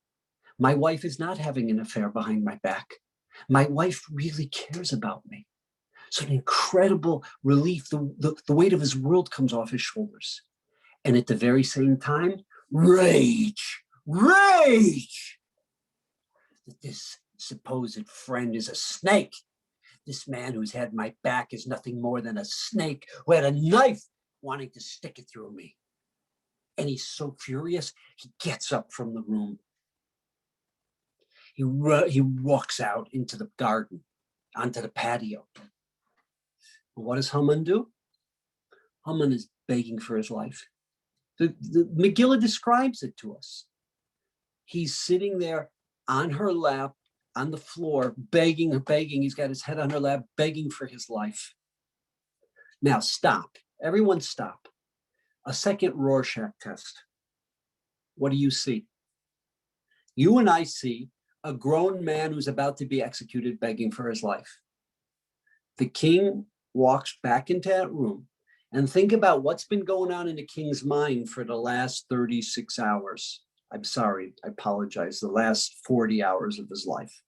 My wife is not having an affair behind my back. My wife really cares about me. So an incredible relief, the weight of his world comes off his shoulders. And at the very same time, rage. That this supposed friend is a snake. This man who's had my back is nothing more than a snake who had a knife wanting to stick it through me. And he's so furious, he gets up from the room. He walks out into the garden, onto the patio. And what does Haman do? Haman is begging for his life. The Megillah describes it to us. He's sitting there on her lap, on the floor, begging. He's got his head on her lap, begging for his life. Now stop. Everyone stop. A second Rorschach test. What do you see? You and I see a grown man who's about to be executed begging for his life. The king walks back into that room, and think about what's been going on in the king's mind for the last 36 hours. I'm sorry, I apologize, the last 40 hours of his life.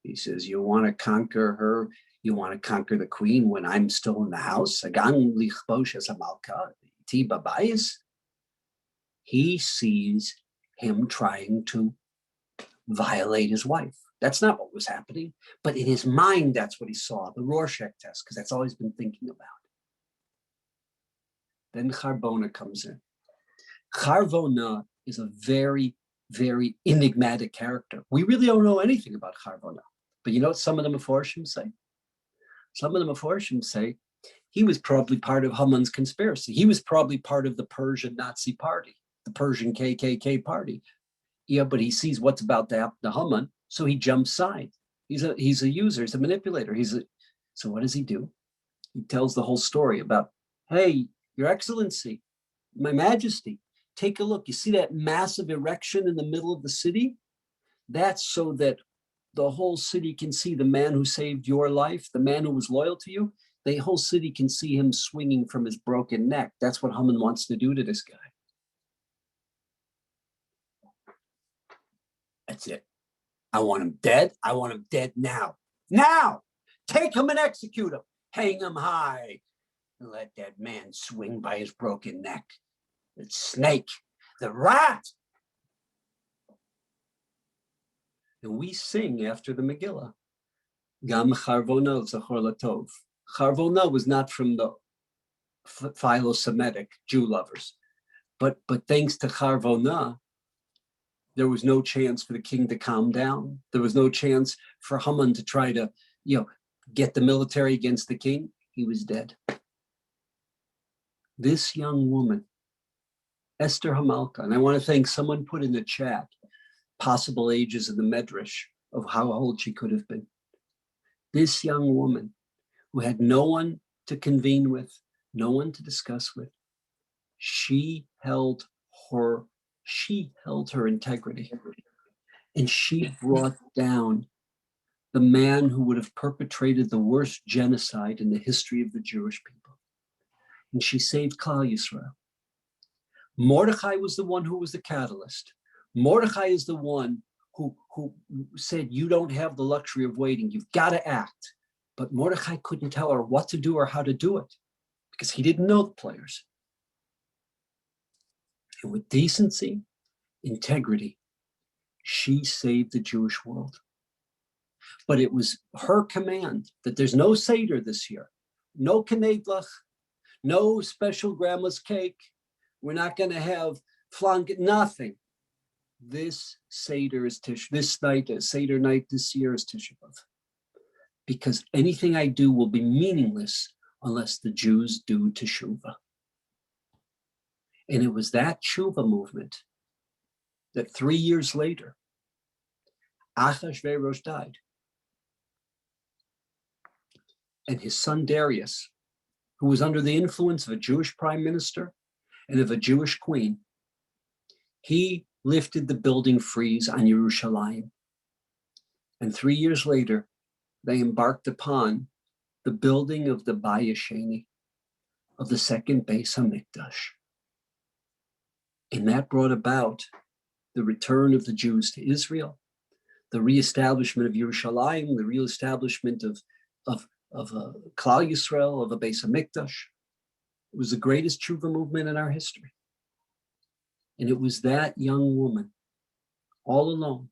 He says, you want to conquer her? You want to conquer the queen when I'm still in the house? He sees him trying to violate his wife. That's not what was happening. But in his mind, that's what he saw, the Rorschach test, because that's all he's been thinking about. Then Charbona comes in. Charvona is a very, very enigmatic character. We really don't know anything about Charvona. But you know what some of the Meforshim say? Some of the Meforshim say he was probably part of Haman's conspiracy. He was probably part of the Persian Nazi party, the Persian KKK party. Yeah, but he sees what's about to happen to Haman, so he jumps side. He's a user, he's a manipulator. So what does he do? He tells the whole story about, hey, Your Excellency, My Majesty, take a look. You see that massive erection in the middle of the city? That's so that the whole city can see the man who saved your life, the man who was loyal to you. The whole city can see him swinging from his broken neck. That's what Haman wants to do to this guy. That's it. I want him dead. I want him dead now. Now! Take him and execute him. Hang him high. And let that man swing by his broken neck. The snake, the rat. And we sing after the Megillah. Gam Charvona Zachor Latov. Charvona was not from the philo-Semitic Jew lovers. But thanks to Charvona, there was no chance for the king to calm down. There was no chance for Haman to try to, get the military against the king. He was dead. This young woman, Esther Hamalka, and I want to thank someone put in the chat possible ages in the Medrash of how old she could have been. This young woman who had no one to convene with, no one to discuss with, she held her integrity, and she brought down the man who would have perpetrated the worst genocide in the history of the Jewish people. And she saved Klal Yisrael. Mordechai was the one who was the catalyst. Mordechai is the one who said, you don't have the luxury of waiting. You've got to act. But Mordechai couldn't tell her what to do or how to do it because he didn't know the players. And with decency, integrity, she saved the Jewish world. But it was her command that there's no Seder this year, no Knedlach, no special grandma's cake. We're not going to have flank, nothing. This Seder is this night, Seder night this year is Tisha B'Av. Because anything I do will be meaningless unless the Jews do Teshuvah. And it was that Teshuvah movement that 3 years later, Achashverosh died. And his son Darius, who was under the influence of a Jewish prime minister and of a Jewish queen, he lifted the building freeze on Yerushalayim. And 3 years later, they embarked upon the building of the Bayis Sheni, of the second Beis HaMikdash. And that brought about the return of the Jews to Israel, the reestablishment of Yerushalayim, the reestablishment of Klal Yisrael, of a Beis HaMikdash. It was the greatest tshuva movement in our history. And it was that young woman, all alone,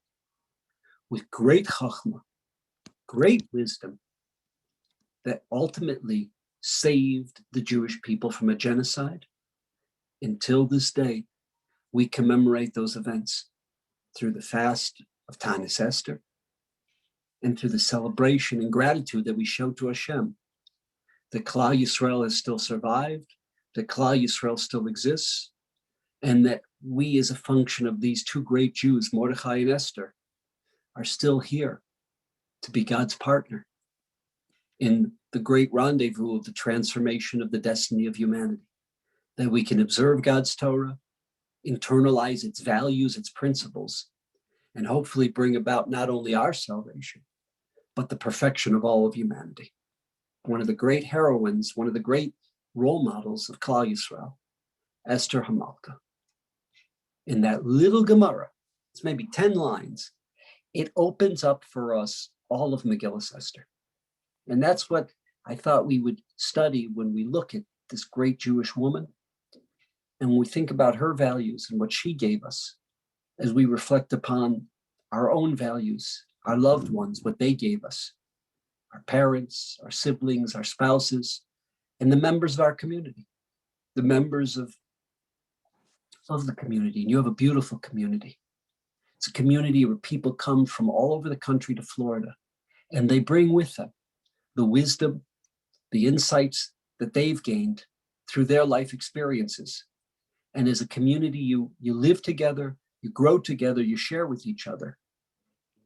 with great chachma, great wisdom, that ultimately saved the Jewish people from a genocide. Until this day, we commemorate those events through the fast of Tanis Esther and through the celebration and gratitude that we show to Hashem. That Klal Yisrael has still survived, that Klal Yisrael still exists, and that we, as a function of these two great Jews, Mordechai and Esther, are still here to be God's partner in the great rendezvous of the transformation of the destiny of humanity. That we can observe God's Torah, internalize its values, its principles, and hopefully bring about not only our salvation, but the perfection of all of humanity. One of the great heroines, one of the great role models of Klal Yisrael, Esther Hamalka. In that little Gemara, it's maybe 10 lines, it opens up for us all of Megillah Esther. And that's what I thought we would study when we look at this great Jewish woman. And when we think about her values and what she gave us, as we reflect upon our own values, our loved ones, what they gave us, our parents, our siblings, our spouses, and the members of our community, the members of the community. And you have a beautiful community. It's a community where people come from all over the country to Florida, and they bring with them the wisdom, the insights that they've gained through their life experiences. And as a community, you live together, you grow together, you share with each other.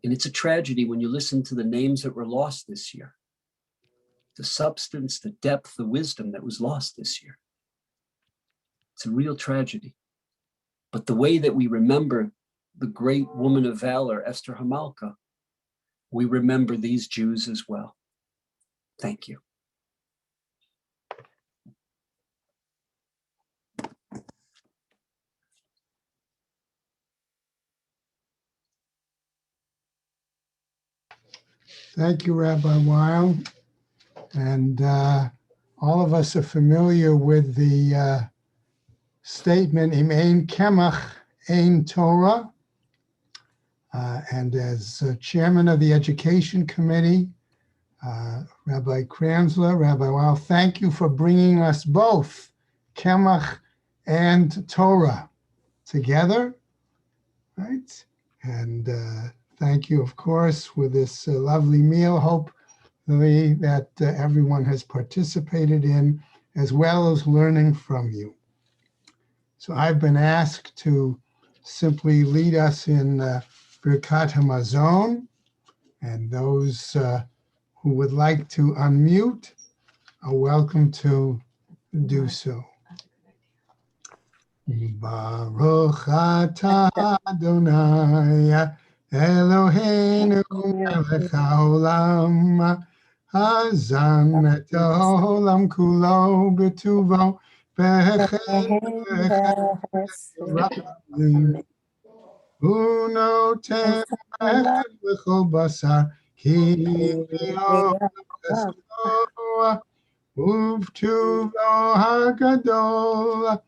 And it's a tragedy when you listen to the names that were lost this year. The substance, the depth, the wisdom that was lost this year. It's a real tragedy. But the way that we remember the great woman of valor, Esther Hamalka, we remember these Jews as well. Thank you. Thank you, Rabbi Weil. And all of us are familiar with the statement, Im ein kemach, ein Torah. And as chairman of the Education Committee, Rabbi Kranzler, Rabbi Weil, thank you for bringing us both, Kemach and Torah, together, right? And thank you, of course, with this lovely meal, hopefully that everyone has participated in, as well as learning from you. So I've been asked to simply lead us in Birkat Hamazon, and those who would like to unmute are welcome to do so. Baruch atah Adonai Eloheinu melech haolam hazan et haolam kulo b'tuvo v'chein v'chein unoten v'chol basar ki li'ol chesko uv'tuvo hagadol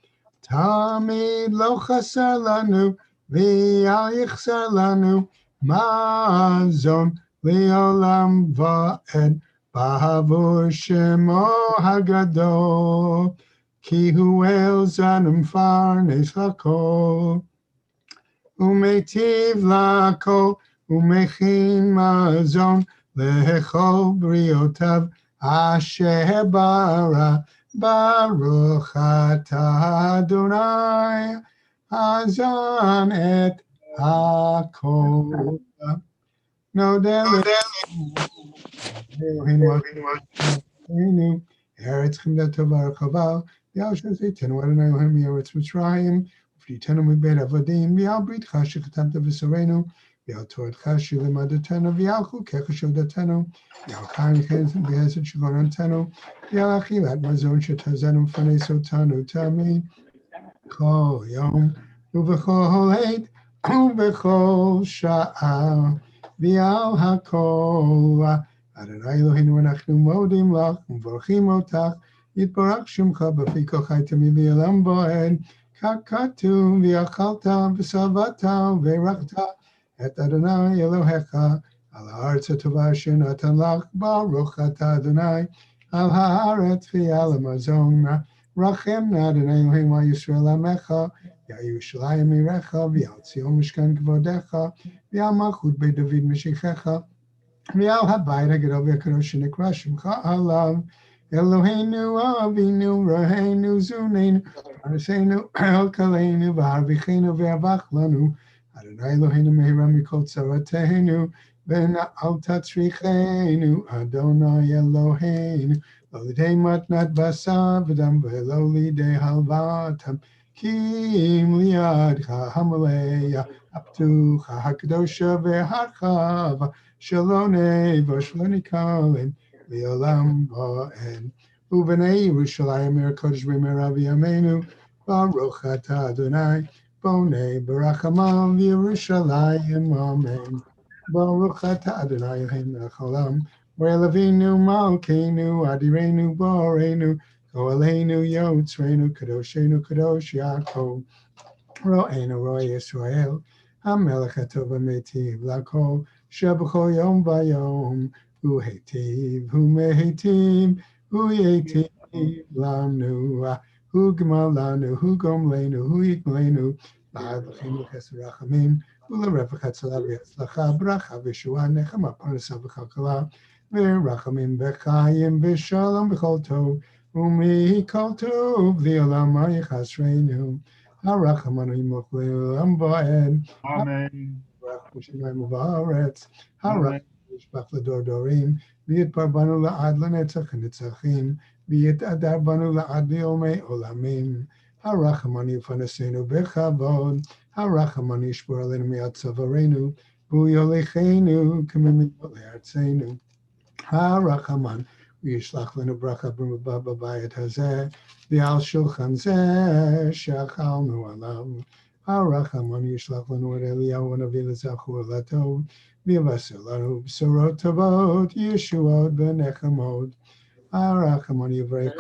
Tamid lo chaser lanu v'al yichser lanu mazon li'olam va'ed b'havur shemo hagadol ki hu el zanim farnes hakol umetiv lakol umechin mazon lechol briotav asher bara Baruch atah Adonai hazan et hakol. Nodel Eloheinu Eretz Chemdato Baruch Yashar Zeitenu Adonai Elohim Eretz Mitzrayim V'yitenu Mibeit Avodim V'yal Britcha Shechatamta V'Soreinu V'yal Toratcha Shelimadotenu V'yal Chukecha Shovdatenu V'yal Chaim V'Hesed Shivonotenu V'yal Achilat Mazon Shetazenu Fnei Sotanu Tamid Kol Yom Uv'chol Eit Uv'chol Sha'ah V'yal HaKol Adonai Eloheinu Anachnu Modim Lach U'Mvorchim Otach Yitbarach Shemcha B'fi Kochai Tamid V'Olam Bo'ed Kakatu V'Achalta V'Savata V'Rachta Et Adonai Elohecha Al Haaretz HaTova Asher Natan Lach Baruch Atah Adonai Al Haaretz V'Al Hamazon Rachem Adonai Eloheinu Al Yisrael Amecha V'Al Yerushalayim Irecha V'Al Tzion Mishkan Kvodecha V'Al Malchut Beit David Mashichecha V'Al Habayit HaGadol V'Kadosh Shenekra Shemcha Alav Eloheinu Avinu Raheinu Zuneinu Parnaseinu El Kaleinu V'Harvicheinu V'Avach Lanu Adonai Eloheinu Mehira Mikol Tzarateinu V'Na'al Tatzricheinu Adonai Eloheinu Lo Lidei Matnat Basar V'Dam V'Lo Lidei Halvatam Kim Liadcha Hamaleya Aptucha HaKadosha V'Harchava Shalonei V'Shlonikalim V'Olam Bo'ed U'Bnei Yerushalayim Mir Kodesh B'Merav Yameinu Baruch Atah Adonai Bonei Barachamav Yerushalayim Amen Baruch Atah Adonai Eloheinu melech haolam Ve'elavinu Malkeinu Adirenu Boreinu Goaleinu Yotzreinu Kadoshenu Kadosh Yaakov Ro'enu Ro'e Yisrael HaMelech HaTov HaMeitiv L'Kol שבכל יום ויום, הוא היטיב, הוא מהיטיב, הוא ייטיב לנו, הוא גמל לנו, הוא גומלנו, הוא יגמלנו, לעד לכם לחסד רחמים, ולרווח הצלה והצלחה, ברכה וישועה, נחמה, פרנסה וכלכלה, ורחמים וחיים ושלום וכל טוב, ומכל טוב לעולם יחסרנו. הרחמנו ימוך לעולם ועד. אמן. ברוך בשמיים ובארץ. הרחמנו ישפך לדור דורים, ויתפר בנו לעד לנצח הנצחים, ויתהדר בנו לעד ליומי עולמים. הרחמנו יפרנסנו בכבוד, הרחמנו ישמור עלינו מיד צווארנו, והוא יוליכנו כממנו לארצנו. הרחמן, וישלח לנו ברכה מרובה בבית הזה, ועל שולחן זה שאכלנו עליו. הרחמן ישלח לנו את אליהו הנביא לזכור לטוב, ויבשר לנו בשורות טובות, ישועות ונחמות. הרחמן יברך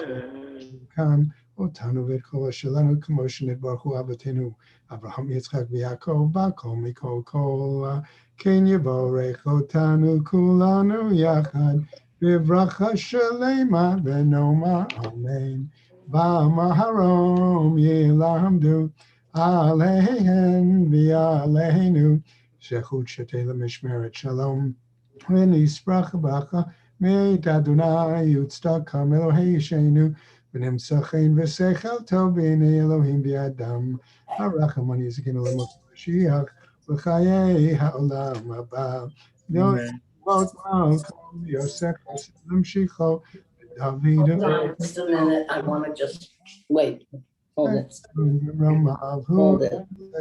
כאן אותנו ואת כל שלנו, כמו שנתברכו אבותינו, אברהם, יצחק ויעקב, בכל מכל כל, כן יברך אותנו כולנו יחד, בברכה שלמה ונאמר אמן. במהרום ילמדו עליהם ועלינו, שחוט שתה למשמרת שלום, ונשפך ברכה מאת אדוני וצדקה אלוהי ישנו, ונמצא חן ושכל טוב בעיני אלוהים בידם. הרחמן יזכנו למות המשיח וחיי העולם הבא. Just a minute, I want to just wait. Hold it. Hold it.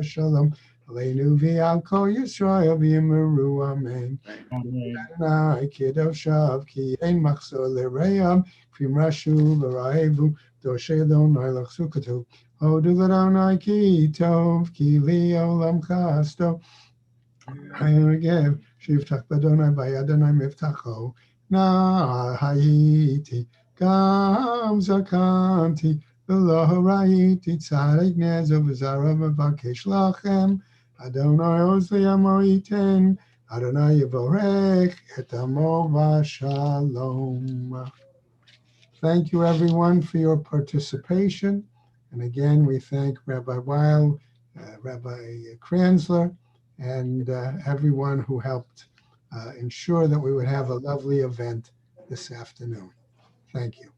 Shalom. Aleinu v'al kol Yisrael v'yimeru amen. Adonai kidoshav ki ein machzor l'ream k'fim rashu l'raevu doshei Adonai l'chsukatu. Hodu l'Adonai ki tov ki li olam chasto. Hayegev shiftach b'Adonai v'Adonai miftacho. Na hayiti gam zakanti v'lo raiti tzadik nezo v'zara v'vakesh lachem. Adonai ozli amo yiten, Adonai yivorech et amo v'shalom. Thank you everyone for your participation. And again, we thank Rabbi Weil, Rabbi Kranzler, and everyone who helped ensure that we would have a lovely event this afternoon. Thank you.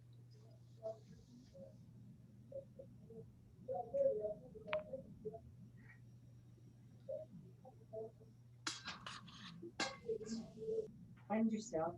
Find yourself.